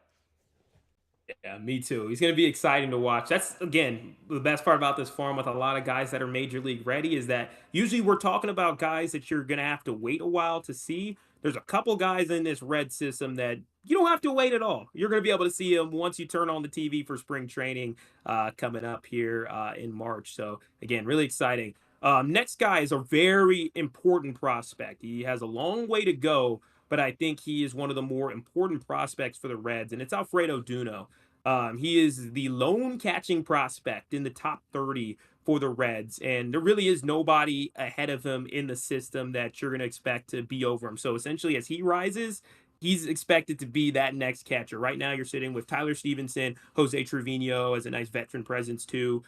Yeah, me too. He's going to be exciting to watch. That's, again, the best part about this farm with a lot of guys that are major league ready is that usually we're talking about guys that you're going to have to wait a while to see. There's a couple guys in this red system that you don't have to wait at all. You're going to be able to see them once you turn on the TV for spring training coming up here in March. So, again, really exciting. Next guy is a very important prospect. He has a long way to go, but I think he is one of the more important prospects for the Reds, and it's Alfredo Duno. He is the lone catching prospect in the top 30 for the Reds, and there really is nobody ahead of him in the system that you're going to expect to be over him. So essentially, as he rises, he's expected to be that next catcher. Right now, you're sitting with Tyler Stevenson, Jose Trevino as a nice veteran presence too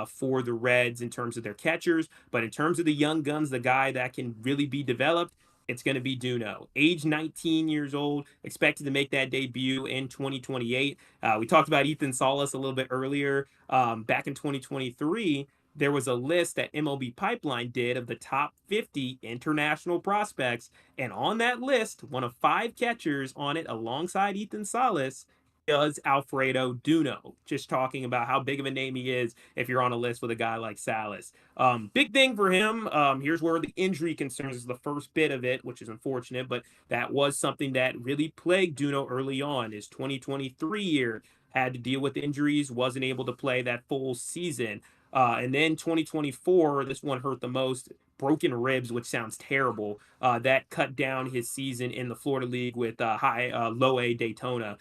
for the Reds in terms of their catchers. But in terms of the young guns, the guy that can really be developed, it's going to be Duno. Age 19 years old, expected to make that debut in 2028. We talked about Ethan Salas a little bit earlier. Back in 2023, there was a list that MLB Pipeline did of the top 50 international prospects. And on that list, one of 5 catchers on it alongside Ethan Salas is Alfredo Duno. Just talking about how big of a name he is if you're on a list with a guy like Salas. Big thing for him. Here's where the injury concerns is the first bit of it, which is unfortunate, but that was something that really plagued Duno early on. His 2023 year had to deal with injuries, wasn't able to play that full season. And then 2024, this one hurt the most, broken ribs, which sounds terrible. That cut down his season in the Florida League with low A Daytona.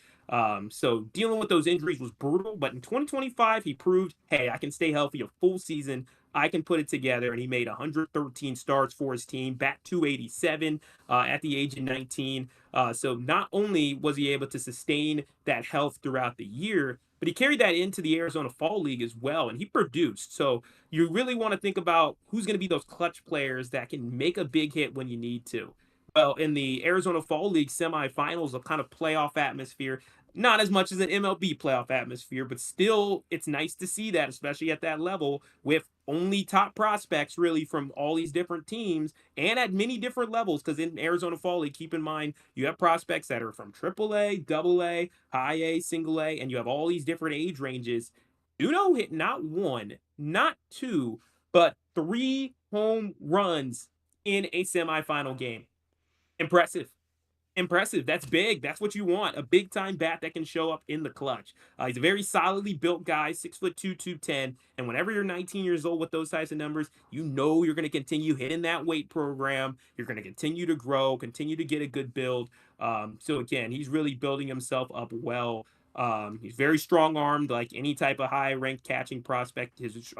So dealing with those injuries was brutal, but in 2025, he proved, hey, I can stay healthy a full season. I can put it together, and he made 113 starts for his team, bat 287 at the age of 19. So not only was he able to sustain that health throughout the year, but he carried that into the Arizona Fall League as well, and he produced. So you really want to think about who's going to be those clutch players that can make a big hit when you need to. Well, in the Arizona Fall League semifinals, a kind of playoff atmosphere, not as much as an MLB playoff atmosphere, but still it's nice to see that, especially at that level with only top prospects really from all these different teams and at many different levels. Because in Arizona Fall League, keep in mind, you have prospects that are from AAA, AA, high A, single A, and you have all these different age ranges. Duno hit not 1, not 2, but 3 home runs in a semifinal game. Impressive. That's big. That's what you want. A big time bat that can show up in the clutch. He's a very solidly built guy, 6'2", 210. And whenever you're 19 years old with those types of numbers, you know you're going to continue hitting that weight program. You're going to continue to grow, continue to get a good build. So again, he's really building himself up well. He's very strong-armed, like any type of high-ranked catching prospect. His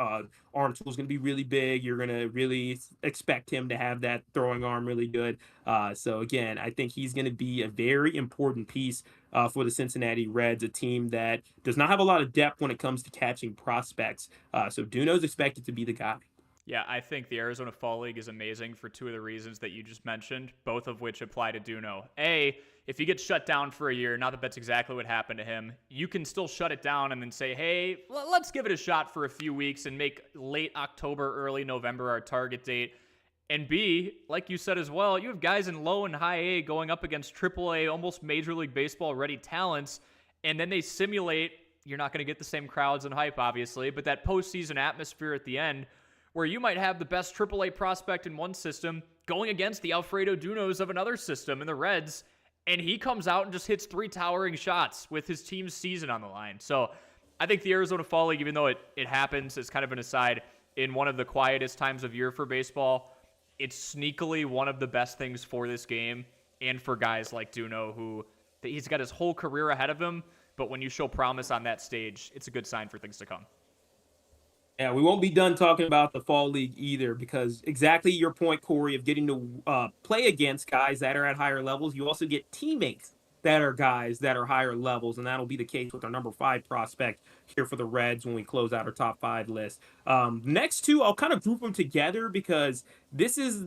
arm tool is going to be really big. You're going to really expect him to have that throwing arm really good. So again, I think he's going to be a very important piece for the Cincinnati Reds, a team that does not have a lot of depth when it comes to catching prospects. So Duno's expected to be the guy. Yeah, I think the Arizona Fall League is amazing for 2 of the reasons that you just mentioned, both of which apply to Duno. A, if he gets shut down for a year, not that that's exactly what happened to him, you can still shut it down and then say, hey, let's give it a shot for a few weeks and make late October, early November our target date. And B, like you said as well, you have guys in low and high A going up against AAA, almost Major League Baseball ready talents, and then they simulate, you're not going to get the same crowds and hype, obviously, but that postseason atmosphere at the end where you might have the best AAA prospect in one system going against the Alfredo Dunos of another system in the Reds, and he comes out and just hits 3 towering shots with his team's season on the line. So I think the Arizona Fall League, even though it happens as kind of an aside in one of the quietest times of year for baseball, it's sneakily one of the best things for this game and for guys like Duno, who he's got his whole career ahead of him, but when you show promise on that stage, it's a good sign for things to come. Yeah, we won't be done talking about the Fall League either, because exactly your point, Cory, of getting to play against guys that are at higher levels, you also get teammates that are guys that are higher levels, and that'll be the case with our number 5 prospect here for the Reds when we close out our top 5 list. Next two, I'll kind of group them together because this is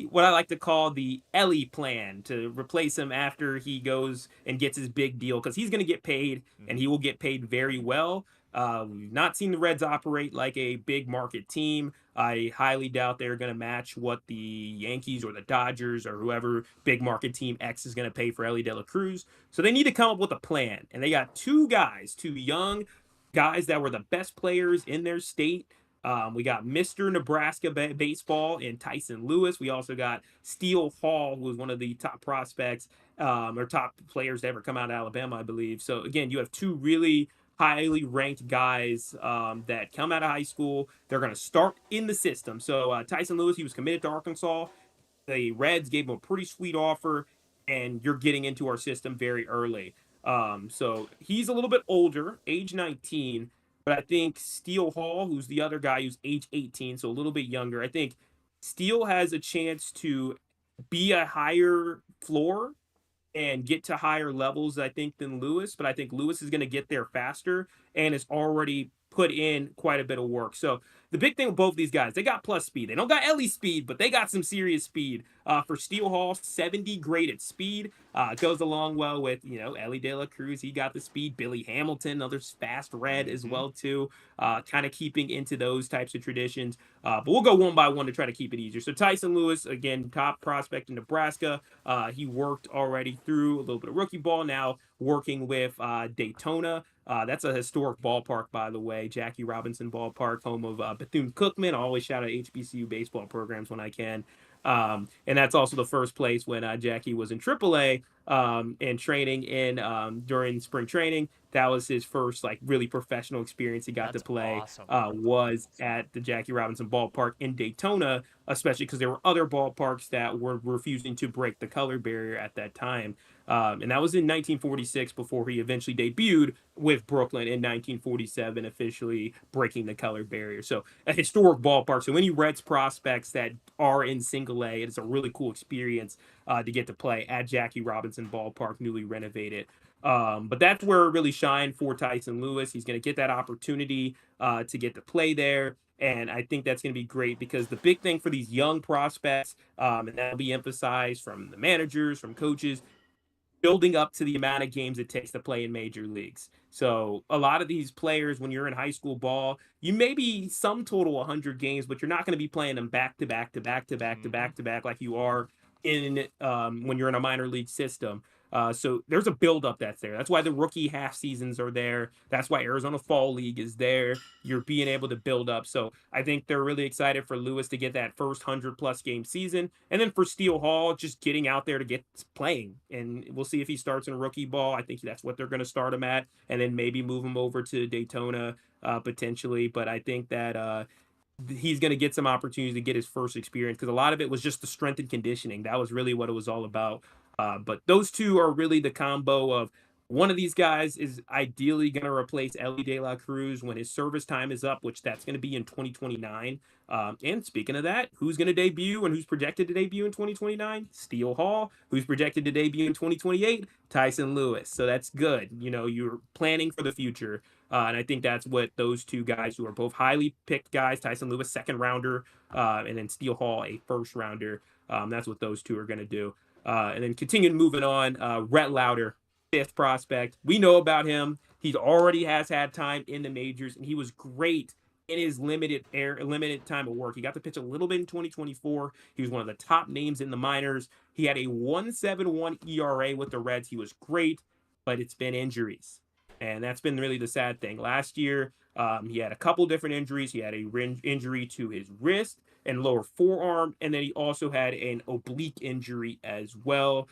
what I like to call the Ellie plan to replace him after he goes and gets his big deal, because he's going to get paid, and he will get paid very well. We've not seen the Reds operate like a big market team. I highly doubt they're going to match what the Yankees or the Dodgers or whoever big market team X is going to pay for Ellie De La Cruz. So they need to come up with a plan. And they got two young guys that were the best players in their state. We got Mr. Nebraska baseball in Tyson Lewis. We also got Steele Hall, who was one of the top prospects or top players to ever come out of Alabama, I believe. So again, you have two really highly ranked guys that come out of high school. They're going to start in the system. So Tyson Lewis, he was committed to Arkansas. The Reds gave him a pretty sweet offer, and you're getting into our system very early. So he's a little bit older, age 19, but I think Steele Hall, who's the other guy who's age 18, so a little bit younger, I think Steele has a chance to be a higher floor and get to higher levels, I think, than Lewis. But I think Lewis is going to get there faster and has already put in quite a bit of work. So the big thing with both these guys, they got plus speed. They don't got Ellie speed, but they got some serious speed. For Steele Hall, 70 graded speed. Goes along well with, Ellie De La Cruz. He got the speed. Billy Hamilton, another fast Red as well, too. Kind of keeping into those types of traditions. But we'll go one by one to try to keep it easier. So Tyson Lewis, again, top prospect in Nebraska. He worked already through a little bit of rookie ball, now working with Daytona. That's a historic ballpark, by the way. Jackie Robinson Ballpark, home of Bethune-Cookman. I always shout out HBCU baseball programs when I can. And that's also the first place when Jackie was in AAA and training during spring training. That was his first really professional experience he got to play. Awesome. Was at the Jackie Robinson Ballpark in Daytona, especially because there were other ballparks that were refusing to break the color barrier at that time. And that was in 1946 before he eventually debuted with Brooklyn in 1947, officially breaking the color barrier. So a historic ballpark. So any Reds prospects that are in single A, it's a really cool experience to get to play at Jackie Robinson Ballpark, newly renovated. But that's where it really shined for Tyson Lewis. He's going to get that opportunity to get to play there. And I think that's going to be great because the big thing for these young prospects, and that'll be emphasized from the managers, from coaches, building up to the amount of games it takes to play in major leagues. So a lot of these players, when you're in high school ball, you may be some total 100 games, but you're not going to be playing them back to back to back to back to back to back like you are in when you're in a minor league system. So there's a buildup that's there. That's why the rookie half seasons are there. That's why Arizona Fall League is there. You're being able to build up. So I think they're really excited for Lewis to get that first 100-plus game season. And then for Steele Hall, just getting out there to get playing. And we'll see if he starts in rookie ball. I think that's what they're going to start him at. And then maybe move him over to Daytona potentially. But I think that he's going to get some opportunities to get his first experience because a lot of it was just the strength and conditioning. That was really what it was all about. But those two are really the combo of one of these guys is ideally going to replace Ellie De La Cruz when his service time is up, which that's going to be in 2029. And speaking of that, who's going to debut and who's projected to debut in 2029? Steele Hall. Who's projected to debut in 2028? Tyson Lewis. So that's good. You're planning for the future. And I think that's what those two guys who are both highly picked guys, Tyson Lewis, second rounder, and then Steele Hall, a first rounder. That's what those two are going to do. And then continuing moving on, Rhett Lauder, fifth prospect. We know about him. He already has had time in the majors, and he was great in his limited time of work. He got to pitch a little bit in 2024. He was one of the top names in the minors. He had a 1.71 ERA with the Reds. He was great, but it's been injuries. And that's been really the sad thing. Last year, he had a couple different injuries. He had a injury to his wrist and lower forearm, and then he also had an oblique injury as well.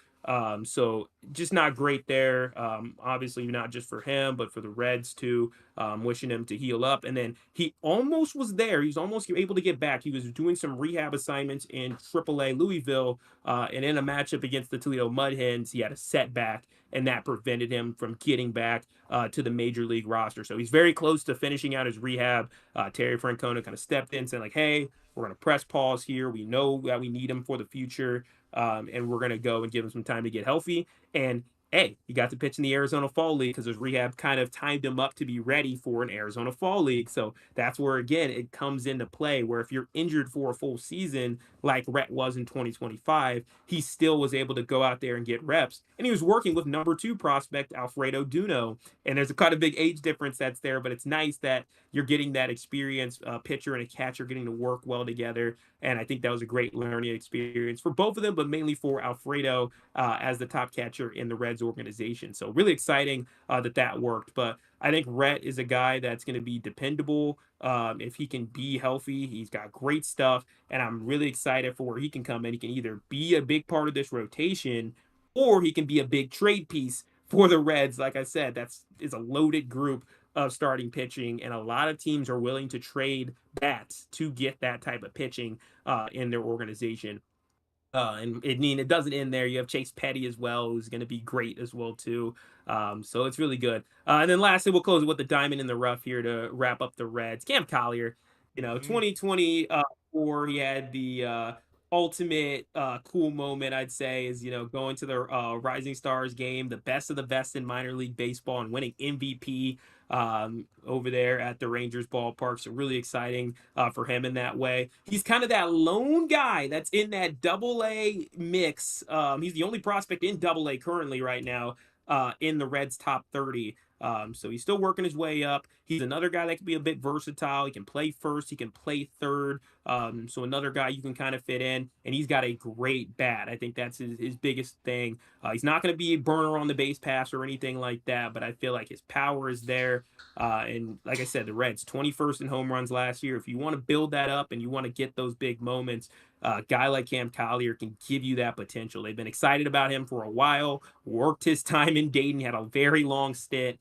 So just not great there. Obviously not just for him, but for the Reds too. Wishing him to heal up. And then he almost was there. He was almost able to get back. He was doing some rehab assignments in AAA Louisville, and in a matchup against the Toledo Mud Hens, he had a setback, and that prevented him from getting back to the major league roster. So he's very close to finishing out his rehab. Terry Francona kind of stepped in saying like, hey, we're going to press pause here. We know that we need him for the future. And we're going to go and give him some time to get healthy. And hey, he got to pitch in the Arizona Fall League because his rehab kind of timed him up to be ready for an Arizona Fall League. So that's where, again, it comes into play, where if you're injured for a full season, like Rhett was in 2025, he still was able to go out there and get reps. And he was working with number 2 prospect Alfredo Duno. And there's a kind of big age difference that's there, but it's nice that you're getting that experienced pitcher and a catcher getting to work well together. And I think that was a great learning experience for both of them, but mainly for Alfredo as the top catcher in the Reds organization. So really exciting that worked. But I think Rhett is a guy that's going to be dependable. If he can be healthy, he's got great stuff. And I'm really excited for where he can come in. He can either be a big part of this rotation, or he can be a big trade piece for the Reds. Like I said, is a loaded group of starting pitching, and a lot of teams are willing to trade bats to get that type of pitching in their organization. And it doesn't end there. You have Chase Petty as well, who's going to be great as well too. So it's really good. And then lastly, we'll close with the diamond in the rough here to wrap up the Reds. Cam Collier, 2024, he had the ultimate cool moment, I'd say, is going to the Rising Stars game, the best of the best in minor league baseball, and winning MVP over there at the Rangers ballpark. So really exciting for him in that way. He's kind of that lone guy that's in that AA mix. He's the only prospect in AA currently right now in the Reds top 30. So he's still working his way up. He's another guy that can be a bit versatile. He can play first, he can play third. So another guy you can kind of fit in, and he's got a great bat. I think that's his biggest thing. He's not going to be a burner on the base pass or anything like that, but I feel like his power is there. And like I said, the Reds 21st in home runs last year. If you want to build that up and you want to get those big moments, a guy like Cam Collier can give you that potential. They've been excited about him for a while, worked his time in Dayton, had a very long stint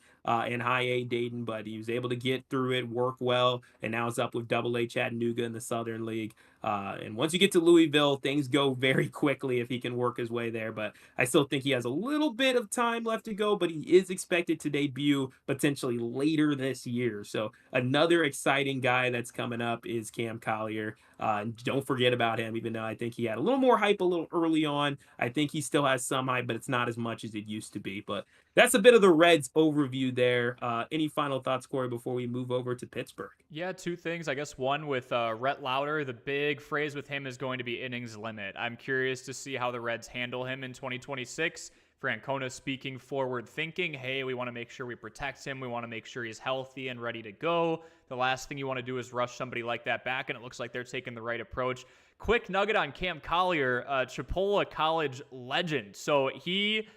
in high A Dayton, but he was able to get through it, work well, and now it's up with AA Chattanooga in the Southern League. And once you get to Louisville, things go very quickly if he can work his way there. But I still think he has a little bit of time left to go, but he is expected to debut potentially later this year. So another exciting guy that's coming up is Cam Collier. And don't forget about him, even though I think he had a little more hype a little early on. I think he still has some hype, but it's not as much as it used to be. But that's a bit of the Reds overview there. Any final thoughts, Cory, before we move over to Pittsburgh? Yeah, 2 things. I guess one with Rhett Lauder, the big phrase with him is going to be innings limit. I'm curious to see how the Reds handle him in 2026. Francona speaking forward thinking, hey, we want to make sure we protect him. We want to make sure he's healthy and ready to go. The last thing you want to do is rush somebody like that back, and it looks like they're taking the right approach. Quick nugget on Cam Collier, Chipola College legend. So he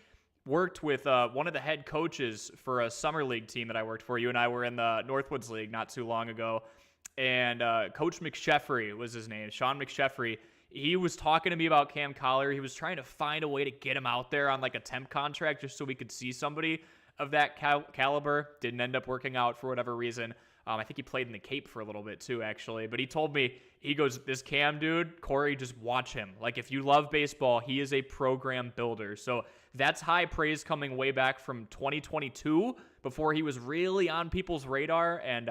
worked with one of the head coaches for a summer league team that I worked for. You and I were in the Northwoods League not too long ago. And Coach McSheffrey was his name, Sean McSheffrey. He was talking to me about Cam Collier. He was trying to find a way to get him out there on like a temp contract just so we could see somebody of that caliber. Didn't end up working out for whatever reason. I think he played in the Cape for a little bit too, actually. But he told me, he goes, this Cam dude, Cory, just watch him. Like, if you love baseball, he is a program builder. So that's high praise coming way back from 2022 before he was really on people's radar. And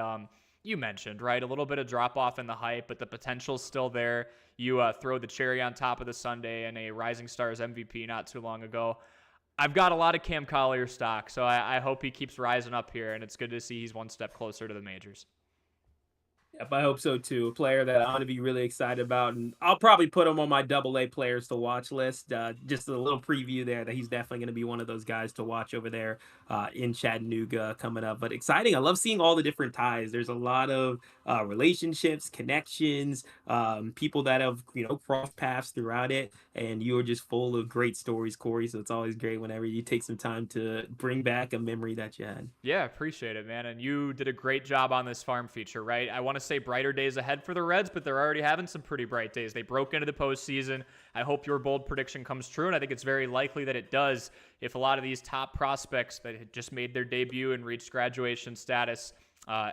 you mentioned, right, a little bit of drop-off in the hype, but the potential's still there. You throw the cherry on top of the sundae and a Rising Stars MVP not too long ago. I've got a lot of Cam Collier stock, so I hope he keeps rising up here, and it's good to see he's one step closer to the majors. Yep, I hope so too. A player that I'm going to be really excited about, and I'll probably put him on my AA players to watch list. Just a little preview there that he's definitely going to be one of those guys to watch over there in Chattanooga coming up. But exciting. I love seeing all the different ties. There's a lot of relationships, connections, people that have crossed paths throughout it, and you are just full of great stories, Cory. So it's always great whenever you take some time to bring back a memory that you had. Yeah, appreciate it, man. And you did a great job on this farm feature, right? I want to say brighter days ahead for the Reds, but they're already having some pretty bright days. They broke into the postseason. I hope your bold prediction comes true, and I think it's very likely that it does if a lot of these top prospects that had just made their debut and reached graduation status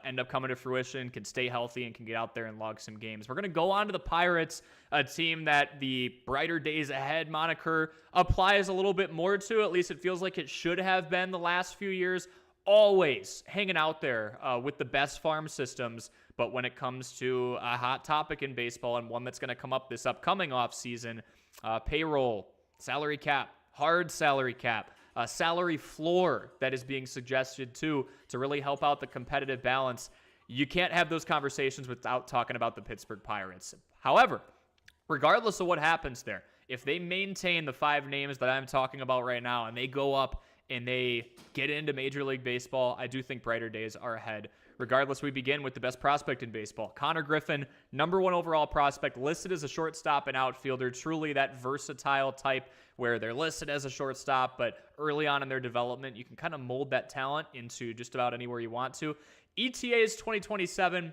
end up coming to fruition, can stay healthy, and can get out there and log some games. We're going to go on to the Pirates, a team that the brighter days ahead moniker applies a little bit more to. At least it feels like it should have been the last few years. Always hanging out there with the best farm systems. But when it comes to a hot topic in baseball, and one that's going to come up this upcoming offseason, payroll, salary cap, hard salary cap, salary floor that is being suggested too to really help out the competitive balance. You can't have those conversations without talking about the Pittsburgh Pirates. However, regardless of what happens there, if they maintain the 5 names that I'm talking about right now and they go up and they get into Major League Baseball, I do think brighter days are ahead. Regardless, we begin with the best prospect in baseball. Konnor Griffin, #1 overall prospect, listed as a shortstop and outfielder, truly that versatile type where they're listed as a shortstop, but early on in their development, you can kind of mold that talent into just about anywhere you want to. ETA is 2027.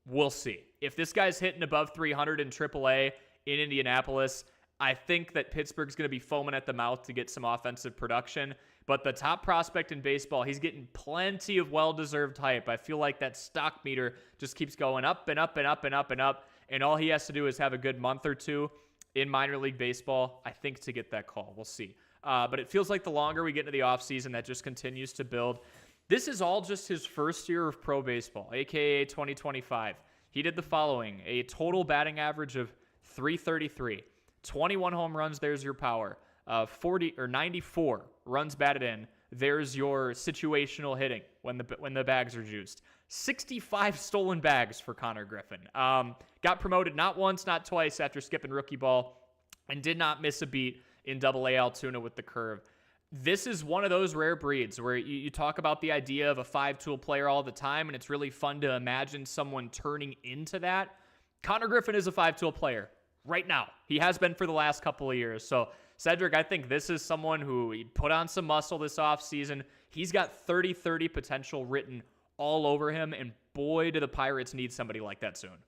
We'll see. If this guy's hitting above 300 in AAA in Indianapolis, I think that Pittsburgh's going to be foaming at the mouth to get some offensive production. But the top prospect in baseball, he's getting plenty of well-deserved hype. I feel like that stock meter just keeps going up and up and up and up and up. And all he has to do is have a good month or two in minor league baseball, I think, to get that call. We'll see. But it feels like the longer we get into the offseason, that just continues to build. This is all just his first year of pro baseball, a.k.a. 2025. He did the following: a total batting average of .333, 21 home runs, there's your power. 94 runs batted in, there's your situational hitting when the bags are juiced. 65 stolen bags for Konnor Griffin. Got promoted not once, not twice after skipping rookie ball, and did not miss a beat in Double-A Altoona with the curve. This is one of those rare breeds where you talk about the idea of a 5-tool player all the time, and it's really fun to imagine someone turning into that. Konnor Griffin is a 5-tool player right now. He has been for the last couple of years. So, Sedric, I think this is someone who he put on some muscle this offseason. He's got 30-30 potential written all over him, and boy, do the Pirates need somebody like that soon.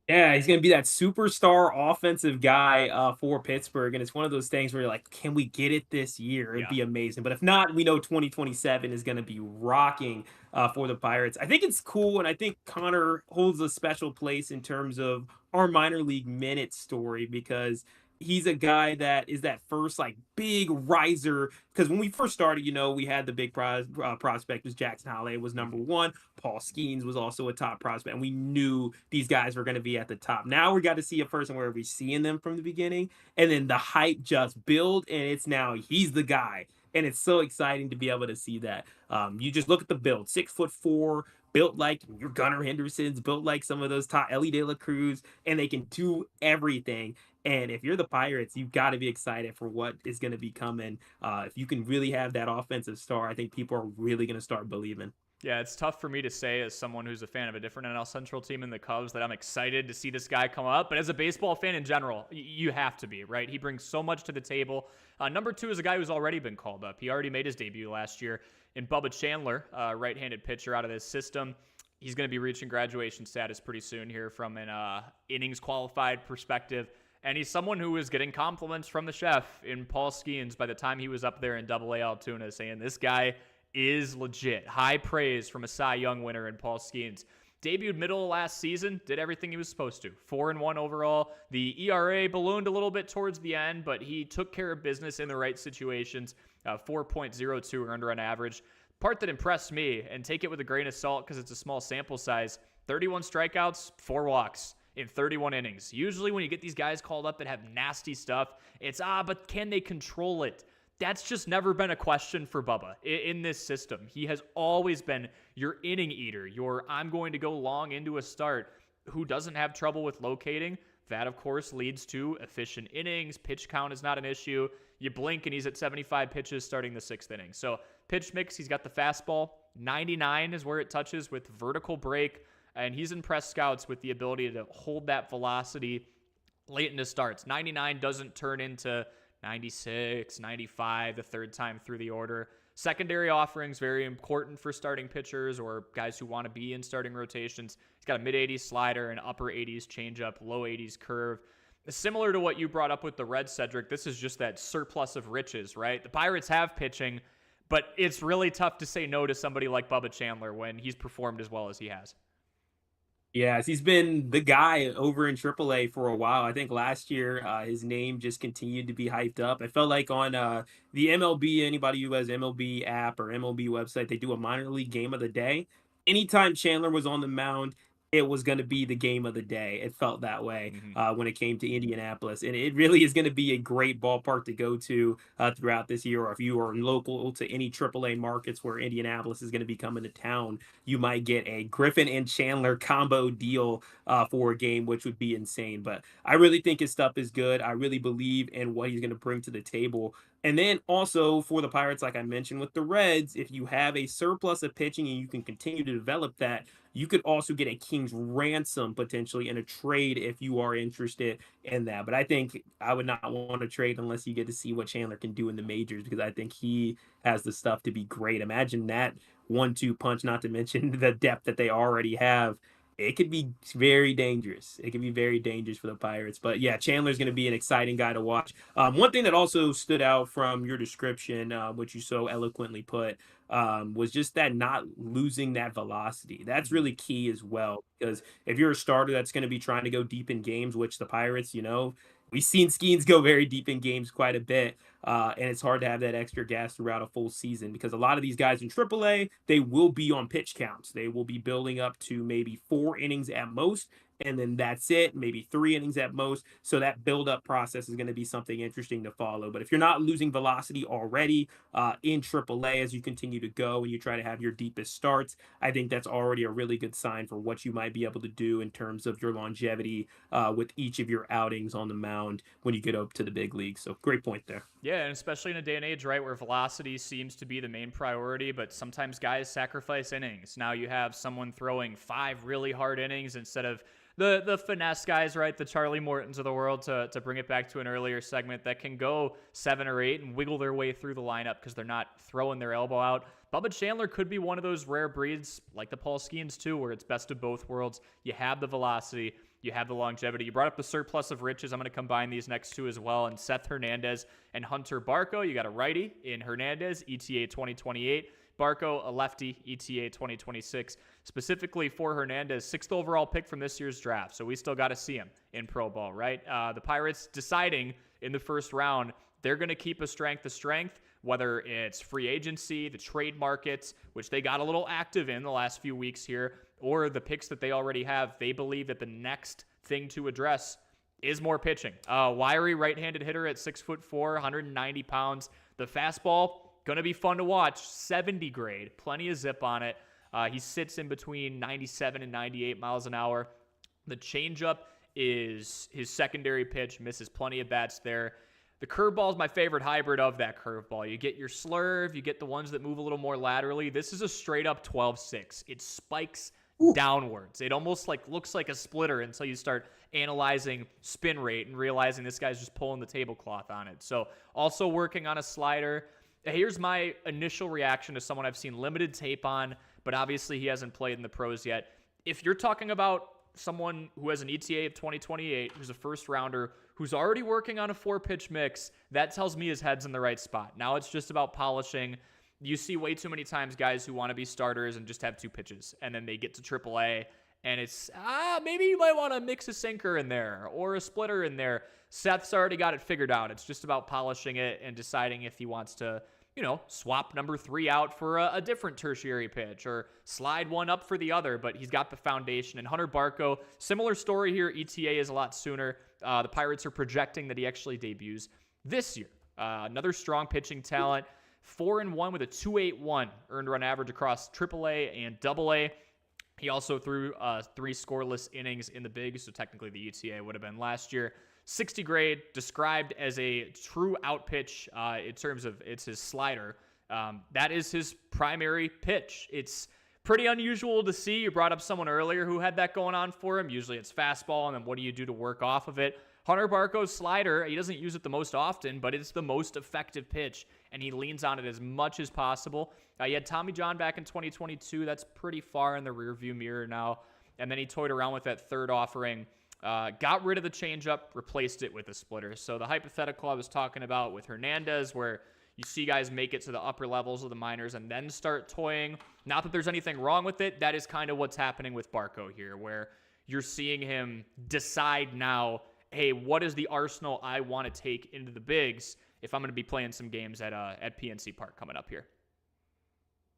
Yeah, he's going to be that superstar offensive guy for Pittsburgh. And it's one of those things where you're like, can we get it this year? It'd be amazing. But if not, we know 2027 is going to be rocking for the Pirates. I think it's cool. And I think Konnor holds a special place in terms of our minor league minute story, because he's a guy that is that first like big riser. Because when we first started, we had the big prospect was Jackson Holliday was #1. Paul Skeens was also a top prospect, and we knew these guys were going to be at the top. Now we got to see a person where we're seeing them from the beginning, and then the hype just build, and it's now he's the guy, and it's so exciting to be able to see that. You just look at the build, 6'4", built like your Gunnar Hendersons, built like some of those top Ellie De La Cruz, and they can do everything. And if you're the Pirates, you've got to be excited for what is going to be coming. If you can really have that offensive star, I think people are really going to start believing. Yeah, it's tough for me to say as someone who's a fan of a different NL Central team in the Cubs that I'm excited to see this guy come up. But as a baseball fan in general, you have to be, right? He brings so much to the table. #2 is a guy who's already been called up. He already made his debut last year in Bubba Chandler, right-handed pitcher out of this system. He's going to be reaching graduation status pretty soon here from an innings qualified perspective. And he's someone who was getting compliments from the chef in Paul Skeens by the time he was up there in Double-A Altoona, saying this guy is legit. High praise from a Cy Young winner in Paul Skeens. Debuted middle of last season, did everything he was supposed to. 4-1 overall. The ERA ballooned a little bit towards the end, but he took care of business in the right situations. 4.02 earned run average. Part that impressed me, and take it with a grain of salt because it's a small sample size, 31 strikeouts, 4 walks in 31 innings. Usually when you get these guys called up that have nasty stuff, it's, but can they control it? That's just never been a question for Bubba in this system. He has always been your inning eater, your I'm going to go long into a start, who doesn't have trouble with locating. That, of course, leads to efficient innings. Pitch count is not an issue. You blink and he's at 75 pitches starting the 6th inning. So pitch mix, he's got the fastball. 99 is where it touches with vertical break. And he's impressed scouts with the ability to hold that velocity late into starts. 99 doesn't turn into 96, 95 the third time through the order. Secondary offerings, very important for starting pitchers or guys who want to be in starting rotations. He's got a mid-80s slider, an upper 80s changeup, low 80s curve. Similar to what you brought up with the Reds, Sedric, this is just that surplus of riches, right? The Pirates have pitching, but it's really tough to say no to somebody like Bubba Chandler when he's performed as well as he has. Yes, he's been the guy over in AAA for a while. I think last year his name just continued to be hyped up. I felt like on the MLB, anybody who has MLB app or MLB website, they do a minor league game of the day. Anytime Chandler was on the mound, it was going to be the game of the day. It felt that way Mm-hmm. when it came to Indianapolis. And it really is going to be a great ballpark to go to throughout this year. Or if you are local to any AAA markets where Indianapolis is going to be coming to town, you might get a Griffin and Chandler combo deal for a game, which would be insane. But I really think his stuff is good. I really believe in what he's going to bring to the table. And then also for the Pirates, like I mentioned with the Reds, if you have a surplus of pitching and you can continue to develop that, you could also get a king's ransom potentially in a trade if you are interested in that. But I think I would not want to trade unless you get to see what Chandler can do in the majors, because I think he has the stuff to be great. Imagine that 1-2 punch, not to mention the depth that they already have. It could be very dangerous. It could be very dangerous for the Pirates. But yeah, Chandler's going to be an exciting guy to watch. One thing that also stood out from your description, which you so eloquently put, was just that not losing that velocity. That's really key as well, because if you're a starter that's going to be trying to go deep in games, which the Pirates, we've seen Skeens go very deep in games quite a bit, and it's hard to have that extra gas throughout a full season, because a lot of these guys in AAA, they will be on pitch counts. They will be building up to maybe 4 innings at most, and then that's it, maybe 3 innings at most. So that build-up process is going to be something interesting to follow. But if you're not losing velocity already in AAA as you continue to go and you try to have your deepest starts, I think that's already a really good sign for what you might be able to do in terms of your longevity with each of your outings on the mound when you get up to the big leagues. So great point there. Yeah, and especially in a day and age, right, where velocity seems to be the main priority, but sometimes guys sacrifice innings. Now you have someone throwing 5 really hard innings instead of the finesse guys, right, the Charlie Mortons of the world, to bring it back to an earlier segment, that can go 7 or 8 and wiggle their way through the lineup because they're not throwing their elbow out. Bubba Chandler could be one of those rare breeds like the Paul Skeens too, where it's best of both worlds. You have the velocity, you have the longevity. You brought up the surplus of riches. I'm going to combine these next two as well. And Seth Hernandez and Hunter Barco. You got a righty in Hernandez, ETA 2028. Barco, a lefty, ETA 2026. Specifically for Hernandez, 6th overall pick from this year's draft. So we still got to see him in pro ball, right? The Pirates deciding in the first round they're going to keep a strength to strength, whether it's free agency, the trade markets, which they got a little active in the last few weeks here, or the picks that they already have. They believe that the next thing to address is more pitching. Wiry right-handed hitter at 6'4", 190 pounds. The fastball, going to be fun to watch. 70 grade, plenty of zip on it. He sits in between 97 and 98 miles an hour. The changeup is his secondary pitch, misses plenty of bats there. The curveball is my favorite hybrid of that curveball. You get your slurve, you get the ones that move a little more laterally. This is a straight up 12-6. It spikes downwards. It almost looks like a splitter until you start analyzing spin rate and realizing this guy's just pulling the tablecloth on it. So also working on a slider. Here's my initial reaction to someone I've seen limited tape on, but obviously he hasn't played in the pros yet. If you're talking about someone who has an ETA of 2028, who's a first rounder, who's already working on a 4-pitch mix, that tells me his head's in the right spot. Now it's just about polishing. You see way too many times guys who want to be starters and just have 2 pitches, and then they get to AAA, and it's, maybe you might want to mix a sinker in there or a splitter in there. Seth's already got it figured out. It's just about polishing it and deciding if he wants to, swap number 3 out for a different tertiary pitch or slide one up for the other, but he's got the foundation. And Hunter Barco, similar story here. ETA is a lot sooner. The Pirates are projecting that he actually debuts this year. Another strong pitching talent. 4-1 with a 2.81 earned run average across AAA and AA. He also threw 3 scoreless innings in the bigs, so technically the ETA would have been last year. 60 grade, described as a true out pitch in terms of it's his slider. That is his primary pitch. It's pretty unusual to see. You brought up someone earlier who had that going on for him. Usually it's fastball, and then what do you do to work off of it? Hunter Barco's slider, he doesn't use it the most often, but it's the most effective pitch, and he leans on it as much as possible. He had Tommy John back in 2022. That's pretty far in the rearview mirror now. And then he toyed around with that third offering. Got rid of the changeup, replaced it with a splitter. So the hypothetical I was talking about with Hernandez, where you see guys make it to the upper levels of the minors and then start toying. Not that there's anything wrong with it. That is kind of what's happening with Barco here, where you're seeing him decide now, hey, what is the arsenal I want to take into the bigs if I'm going to be playing some games at PNC Park coming up here?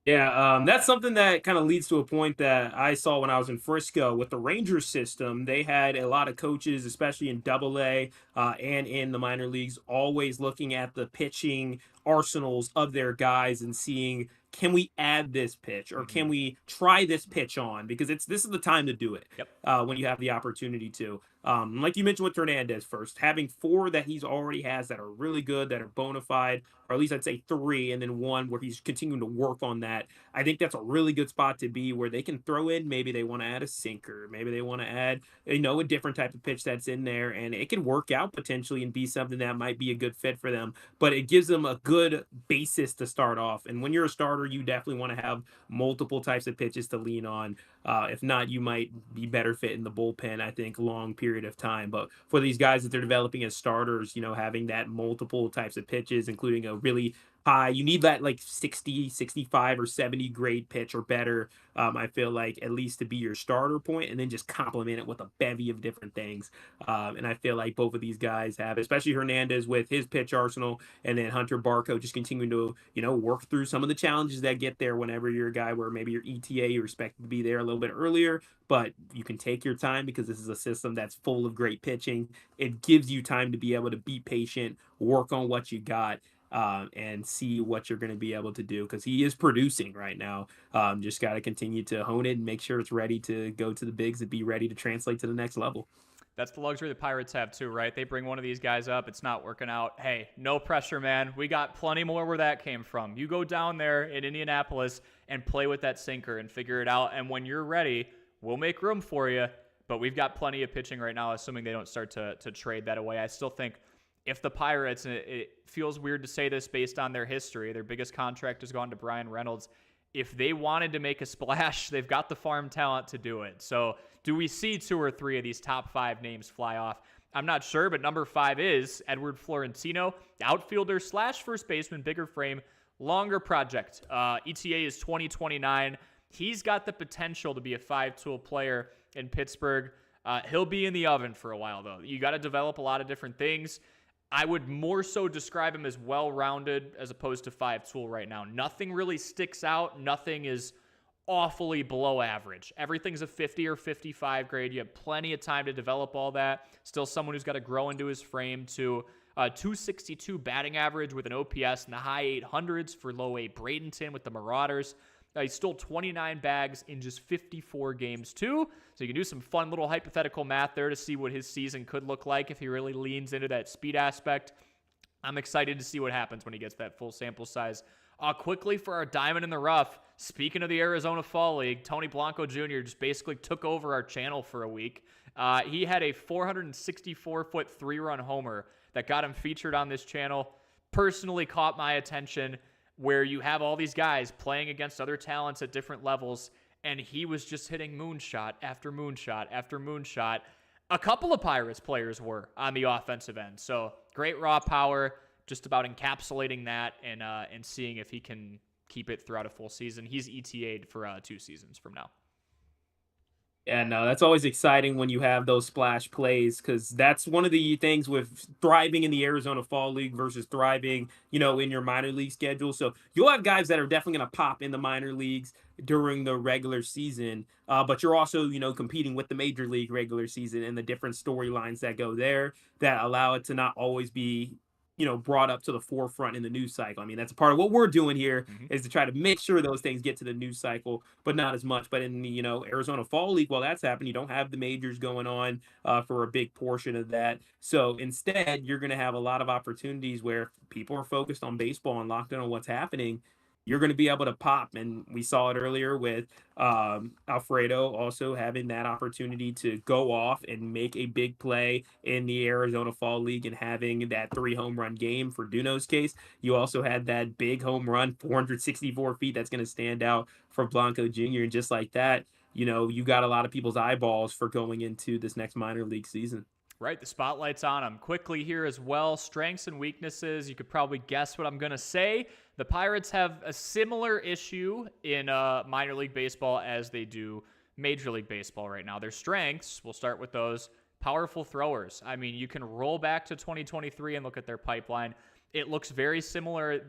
Yeah, that's something that kind of leads to a point that I saw when I was in Frisco with the Ranger system. They had a lot of coaches, especially in Double A and in the minor leagues, always looking at the pitching arsenals of their guys and seeing, can we add this pitch or Mhm. can we try this pitch on? Because this is the time to do it Yep. when you have the opportunity to. Like you mentioned with Hernandez first, having four that he's already has that are really good, that are bona fide, or at least I'd say three, and then one where he's continuing to work on that. I think that's a really good spot to be where they can throw in, maybe they want to add a sinker, maybe they want to add, a different type of pitch that's in there, and it can work out potentially and be something that might be a good fit for them. But it gives them a good basis to start off. And when you're a starter, you definitely want to have multiple types of pitches to lean on. If not, you might be better fit in the bullpen, I think, long period of time. But for these guys that they're developing as starters, having that multiple types of pitches, including a really high, you need that like 60, 65, or 70 grade pitch or better. I feel like at least to be your starter point, and then just complement it with a bevy of different things. And I feel like both of these guys have, especially Hernandez with his pitch arsenal, and then Hunter Barco just continuing to, work through some of the challenges that get there whenever you're a guy where maybe your ETA, you expect to be there a little bit earlier, but you can take your time because this is a system that's full of great pitching. It gives you time to be able to be patient, work on what you got, and see what you're going to be able to do, because he is producing right now. Just got to continue to hone it and make sure it's ready to go to the bigs and be ready to translate to the next level. That's the luxury the Pirates have too, right? They bring one of these guys up. It's not working out. Hey, no pressure, man. We got plenty more where that came from. You go down there in Indianapolis and play with that sinker and figure it out. And when you're ready, we'll make room for you. But we've got plenty of pitching right now, assuming they don't start to trade that away. I still think if the Pirates, and it feels weird to say this based on their history, their biggest contract has gone to Brian Reynolds. If they wanted to make a splash, they've got the farm talent to do it. So do we see 2 or 3 of these top 5 names fly off? I'm not sure, but number 5 is Edward Florentino, outfielder / first baseman, bigger frame, longer project. ETA is 2029. He's got the potential to be a 5-tool player in Pittsburgh. He'll be in the oven for a while, though. You got to develop a lot of different things. I would more so describe him as well-rounded as opposed to 5-tool right now. Nothing really sticks out. Nothing is awfully below average. Everything's a 50 or 55 grade. You have plenty of time to develop all that. Still someone who's got to grow into his frame to 262 batting average with an OPS in the high 800s for low A Bradenton with the Marauders. He stole 29 bags in just 54 games, too. So you can do some fun little hypothetical math there to see what his season could look like if he really leans into that speed aspect. I'm excited to see what happens when he gets that full sample size. Quickly for our diamond in the rough, speaking of the Arizona Fall League, Tony Blanco Jr. just basically took over our channel for a week. He had a 464-foot 3-run homer that got him featured on this channel. Personally caught my attention, where you have all these guys playing against other talents at different levels, and he was just hitting moonshot after moonshot after moonshot. A couple of Pirates players were on the offensive end. So great raw power, just about encapsulating that and seeing if he can keep it throughout a full season. He's ETA'd for 2 seasons from now. Yeah, no, that's always exciting when you have those splash plays, because that's one of the things with thriving in the Arizona Fall League versus thriving, in your minor league schedule. So you'll have guys that are definitely going to pop in the minor leagues during the regular season, but you're also, competing with the major league regular season and the different storylines that go there that allow it to not always be brought up to the forefront in the news cycle. I mean, that's a part of what we're doing here is to try to make sure those things get to the news cycle, but not as much. But in the, Arizona Fall League, while that's happening, you don't have the majors going on for a big portion of that. So instead, you're going to have a lot of opportunities where people are focused on baseball and locked in on what's happening. You're going to be able to pop. And we saw it earlier with Alfredo also having that opportunity to go off and make a big play in the Arizona Fall League and having that 3 home run game for Duno's case. You also had that big home run, 464 feet, that's going to stand out for Blanco Jr. And just like that, you got a lot of people's eyeballs for going into this next minor league season. Right, the spotlight's on him. Quickly here as well, strengths and weaknesses. You could probably guess what I'm going to say. The Pirates have a similar issue in minor league baseball as they do Major League Baseball right now. Their strengths, we'll start with those, powerful throwers. I mean, you can roll back to 2023 and look at their pipeline. It looks very similar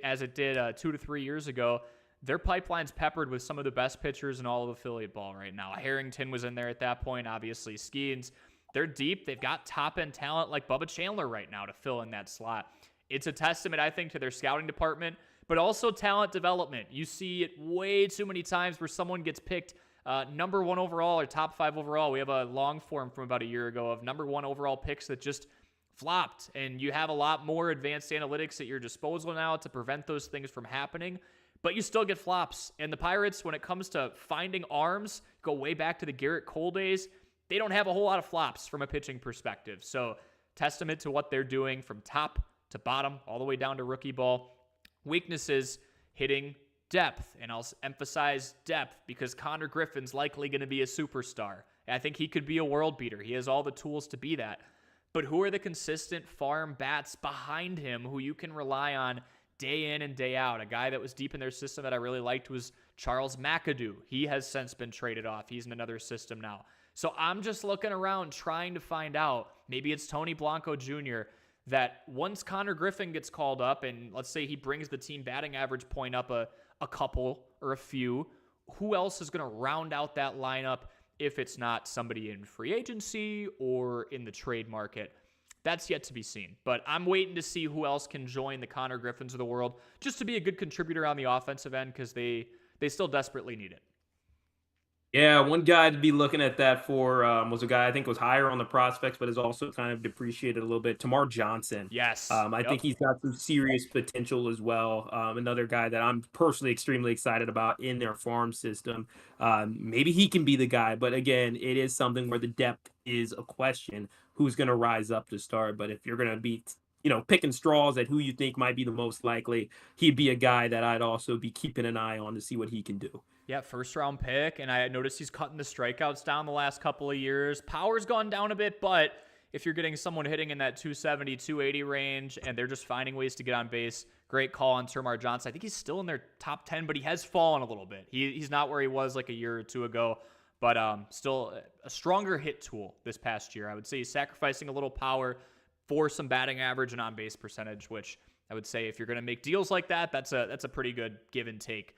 as it did 2 to 3 years ago. their pipeline's peppered with some of the best pitchers in all of affiliate ball right now. Harrington was in there at that point, obviously Skeens. They're deep. They've got top-end talent like Bubba Chandler right now to fill in that slot. It's a testament, I think, to their scouting department, but also talent development. You see it way too many times where someone gets picked number 1 overall or top 5 overall. We have a long form from about a year ago of number 1 overall picks that just flopped, and you have a lot more advanced analytics at your disposal now to prevent those things from happening, but you still get flops. And the Pirates, when it comes to finding arms, go way back to the Garrett Cole days, they don't have a whole lot of flops from a pitching perspective. So testament to what they're doing from top to bottom, all the way down to rookie ball. Weaknesses, hitting, depth, and I'll emphasize depth because Konnor Griffin's likely going to be a superstar. I think he could be a world beater. He has all the tools to be that. But who are the consistent farm bats behind him who you can rely on day in and day out? A guy that was deep in their system that I really liked was Charles McAdoo. He has since been traded off. He's in another system now. So I'm just looking around trying to find out, maybe it's Tony Blanco Jr., that once Konnor Griffin gets called up and let's say he brings the team batting average point up a couple or a few, who else is going to round out that lineup if it's not somebody in free agency or in the trade market? That's yet to be seen. But I'm waiting to see who else can join the Konnor Griffins of the world just to be a good contributor on the offensive end because they still desperately need it. Yeah, one guy to be looking at that for was a guy I think was higher on the prospects, but is also kind of depreciated a little bit. Tamar Johnson. Yes. I think he's got some serious potential as well. Another guy that I'm personally extremely excited about in their farm system. Maybe he can be the guy, but again, it is something where the depth is a question. Who's going to rise up to start? But if you're going to be picking straws at who you think might be the most likely, he'd be a guy that I'd also be keeping an eye on to see what he can do. Yeah, first round pick, and I noticed he's cutting the strikeouts down the last couple of years. Power's gone down a bit, but if you're getting someone hitting in that 270, 280 range, and they're just finding ways to get on base, great call on Tamar Johnson. I think he's still in their top 10, but he has fallen a little bit. He's not where he was like a year or two ago, but still a stronger hit tool this past year. I would say he's sacrificing a little power for some batting average and on-base percentage, which I would say if you're going to make deals like that, that's a pretty good give and take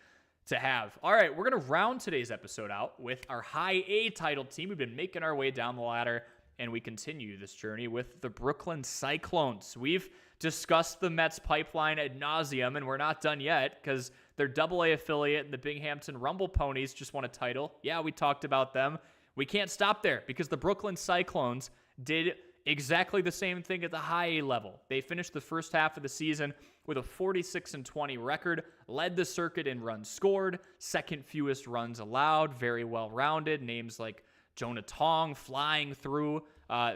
to have. All right, we're going to round today's episode out with our high A title team. We've been making our way down the ladder, and we continue this journey with the Brooklyn Cyclones. We've discussed the Mets pipeline ad nauseum, and we're not done yet because their Double-A affiliate and the Binghamton Rumble Ponies just won a title. Yeah, we talked about them. We can't stop there because the Brooklyn Cyclones did exactly the same thing at the high A level. They finished the first half of the season with a 46-20 record, led the circuit in runs scored, second fewest runs allowed, very well-rounded. Names like Jonah Tong flying through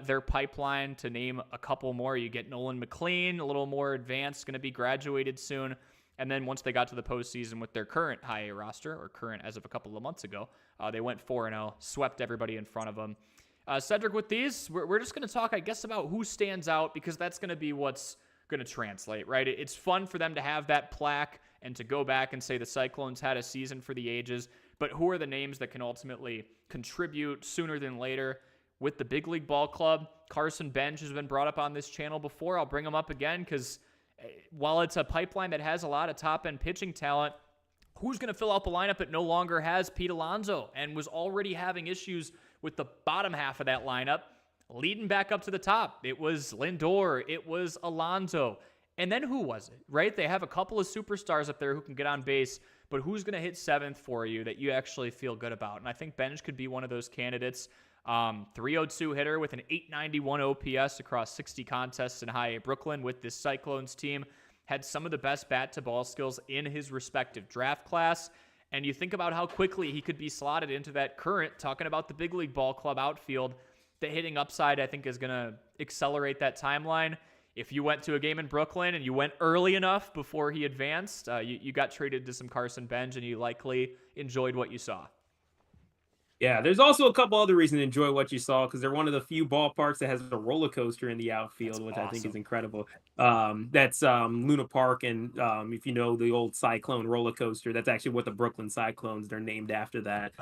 their pipeline, to name a couple more. You get Nolan McLean, a little more advanced, going to be graduated soon. And then once they got to the postseason with their current high A roster, or current as of a couple of months ago, they went 4-0, swept everybody in front of them. Sedric, with these, we're just going to talk, I guess, about who stands out because that's going to be what's going to translate, right? It's fun for them to have that plaque and to go back and say the Cyclones had a season for the ages, but who are the names that can ultimately contribute sooner than later with the big league ball club? Carson Bench has been brought up on this channel before. I'll bring him up again because while it's a pipeline that has a lot of top-end pitching talent, who's going to fill out the lineup that no longer has Pete Alonso and was already having issues with the bottom half of that lineup leading back up to the top? It was Lindor. It was Alonso. And then who was it, right? They have a couple of superstars up there who can get on base, but who's going to hit seventh for you that you actually feel good about? And I think Bench could be one of those candidates. 302 hitter with an 891 OPS across 60 contests in high A Brooklyn with this Cyclones team. Had some of the best bat-to-ball skills in his respective draft class. And you think about how quickly he could be slotted into that current, talking about the big league ball club outfield. The hitting upside, I think, is going to accelerate that timeline. If you went to a game in Brooklyn and you went early enough before he advanced, you got traded to some Carson Bench and you likely enjoyed what you saw. Yeah, there's also a couple other reasons to enjoy what you saw because they're one of the few ballparks that has a roller coaster in the outfield, which I think is incredible. That's Luna Park, and if you know the old Cyclone roller coaster, that's actually what the Brooklyn Cyclones, they're named after that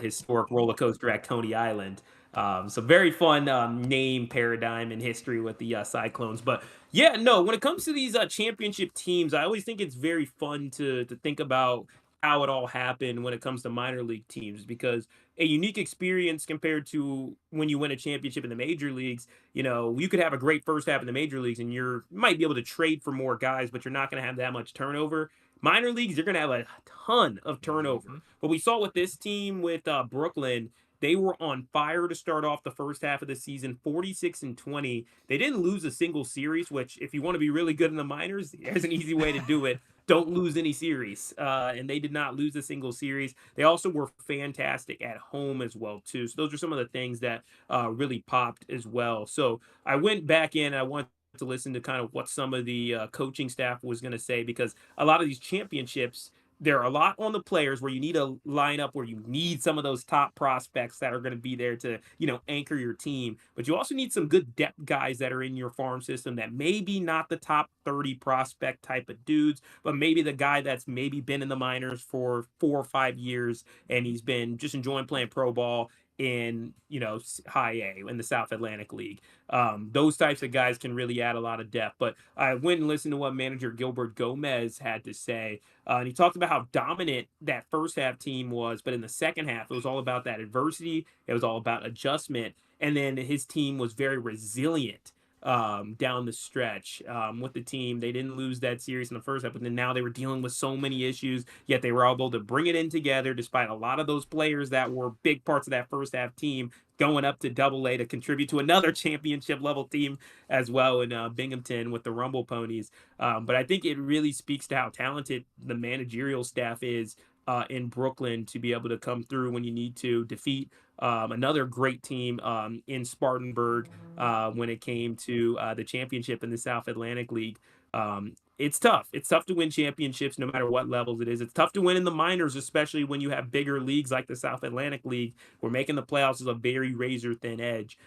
historic roller coaster at Coney Island. So very fun name paradigm in history with the Cyclones. But yeah, no, when it comes to these championship teams, I always think it's very fun to think about how it all happened when it comes to minor league teams, because a unique experience compared to when you win a championship in the major leagues. You could have a great first half in the major leagues and you might be able to trade for more guys, but you're not going to have that much turnover. Minor leagues, you're going to have a ton of turnover. But we saw with this team with Brooklyn, they were on fire to start off the first half of the season, 46-20. They didn't lose a single series, which, if you want to be really good in the minors, there's an easy way to do it. Don't lose any series. And they did not lose a single series. They also were fantastic at home as well, too. So those are some of the things that really popped as well. So I went back in. I wanted to listen to kind of what some of the coaching staff was going to say, because a lot of these championships, there are a lot on the players where you need a lineup where you need some of those top prospects that are going to be there to, anchor your team. But you also need some good depth guys that are in your farm system that maybe not the top 30 prospect type of dudes, but maybe the guy that's maybe been in the minors for 4 or 5 years and he's been just enjoying playing pro ball in high A in the South Atlantic League. Those types of guys can really add a lot of depth. But I went and listened to what manager Gilbert Gomez had to say, and he talked about how dominant that first half team was, but in the second half it was all about that adversity, it was all about adjustment, and then his team was very resilient down the stretch with the team. They didn't lose that series in the first half, but then now they were dealing with so many issues, yet they were able to bring it in together despite a lot of those players that were big parts of that first half team going up to Double-A to contribute to another championship level team as well in Binghamton with the Rumble Ponies. But I think it really speaks to how talented the managerial staff is in Brooklyn to be able to come through when you need to defeat another great team in Spartanburg when it came to the championship in the South Atlantic League. It's tough. It's tough to win championships no matter what levels it is. It's tough to win in the minors, especially when you have bigger leagues like the South Atlantic League, where making the playoffs is a very razor thin edge.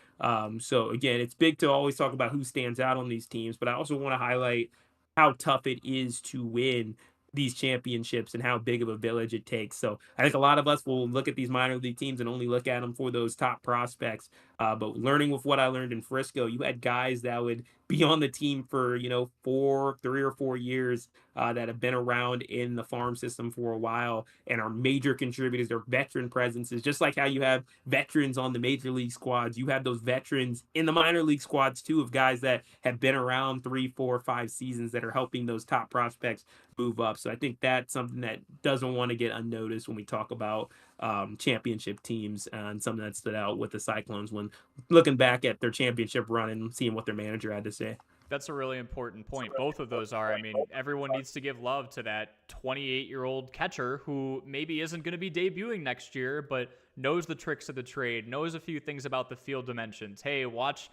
So again, it's big to always talk about who stands out on these teams, but I also want to highlight how tough it is to win these championships and how big of a village it takes. So I think a lot of us will look at these minor league teams and only look at them for those top prospects. But learning with what I learned in Frisco, you had guys that would be on the team for 3 or 4 years that have been around in the farm system for a while and are major contributors. They're veteran presences, just like how you have veterans on the major league squads. You have those veterans in the minor league squads too, of guys that have been around 3, 4, 5 seasons that are helping those top prospects move up. So I think that's something that doesn't want to get unnoticed when we talk about championship teams, and something that stood out with the Cyclones when looking back at their championship run and seeing what their manager had to say. That's a really important point. Both of those are. I mean, everyone needs to give love to that 28-year-old catcher who maybe isn't going to be debuting next year, but knows the tricks of the trade, knows a few things about the field dimensions. Hey, watch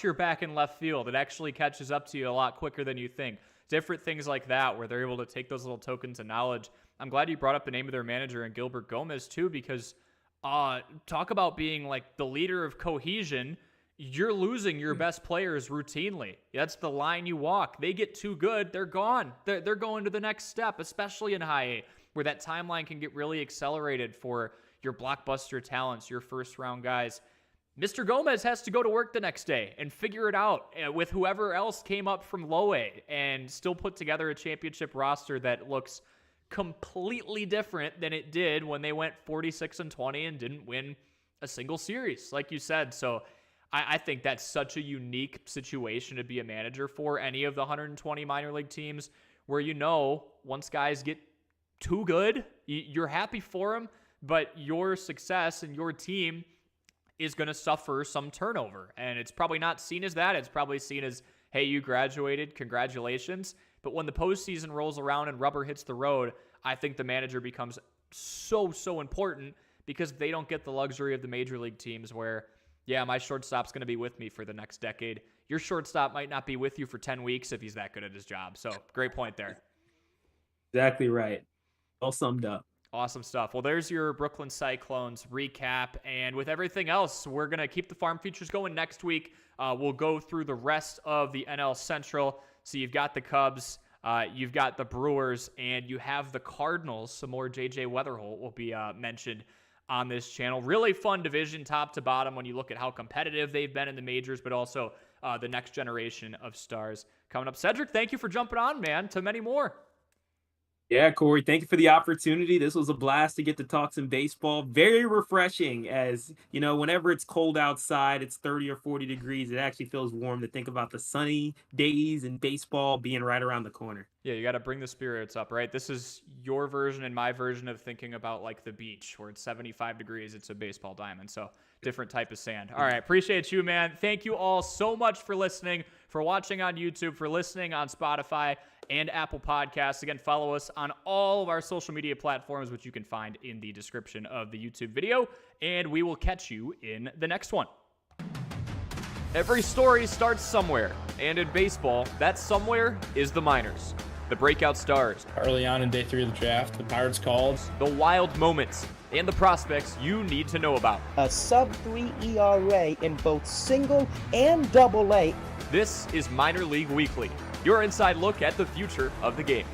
your back in left field. It actually catches up to you a lot quicker than you think. Different things like that where they're able to take those little tokens of knowledge. I'm glad you brought up the name of their manager and Gilbert Gomez too, because talk about being like the leader of cohesion. You're losing your best players routinely. That's the line you walk. They get too good, they're gone. They're going to the next step, especially in high A, where that timeline can get really accelerated for your blockbuster talents, your first round guys. Mr. Gomez has to go to work the next day and figure it out with whoever else came up from low A and still put together a championship roster that looks completely different than it did when they went 46-20 and didn't win a single series, like you said. So I think that's such a unique situation to be a manager for any of the 120 minor league teams, where once guys get too good, you're happy for them, but your success and your team is going to suffer some turnover. And it's probably not seen as that. It's probably seen as, hey, you graduated, congratulations. But when the postseason rolls around and rubber hits the road, I think the manager becomes so important, because they don't get the luxury of the major league teams where, yeah, my shortstop's going to be with me for the next decade. Your shortstop might not be with you for 10 weeks if he's that good at his job. So great point there. Exactly right. All summed up. Awesome stuff. Well, there's your Brooklyn Cyclones recap. And with everything else, we're going to keep the farm features going next week. We'll go through the rest of the NL Central. So you've got the Cubs, you've got the Brewers, and you have the Cardinals. Some more J.J. Weatherholt will be mentioned on this channel. Really fun division top to bottom when you look at how competitive they've been in the majors, but also the next generation of stars coming up. Sedric, thank you for jumping on, man. To many more. Yeah, Corey, thank you for the opportunity. This was a blast to get to talk some baseball. Very refreshing as, whenever it's cold outside, it's 30 or 40 degrees. It actually feels warm to think about the sunny days and baseball being right around the corner. Yeah, you got to bring the spirits up, right? This is your version and my version of thinking about like the beach where it's 75 degrees. It's a baseball diamond. So different type of sand. All right. Appreciate you, man. Thank you all so much for listening, for watching on YouTube, for listening on Spotify and Apple Podcasts. Again, follow us on all of our social media platforms, which you can find in the description of the YouTube video. And we will catch you in the next one. Every story starts somewhere. And in baseball, that somewhere is the minors. The breakout stars, Early on in day 3 of the draft, the Pirates called. the wild moments, and the prospects you need to know about. A sub-3 ERA in both single and double A. This is Minor League Weekly, your inside look at the future of the game.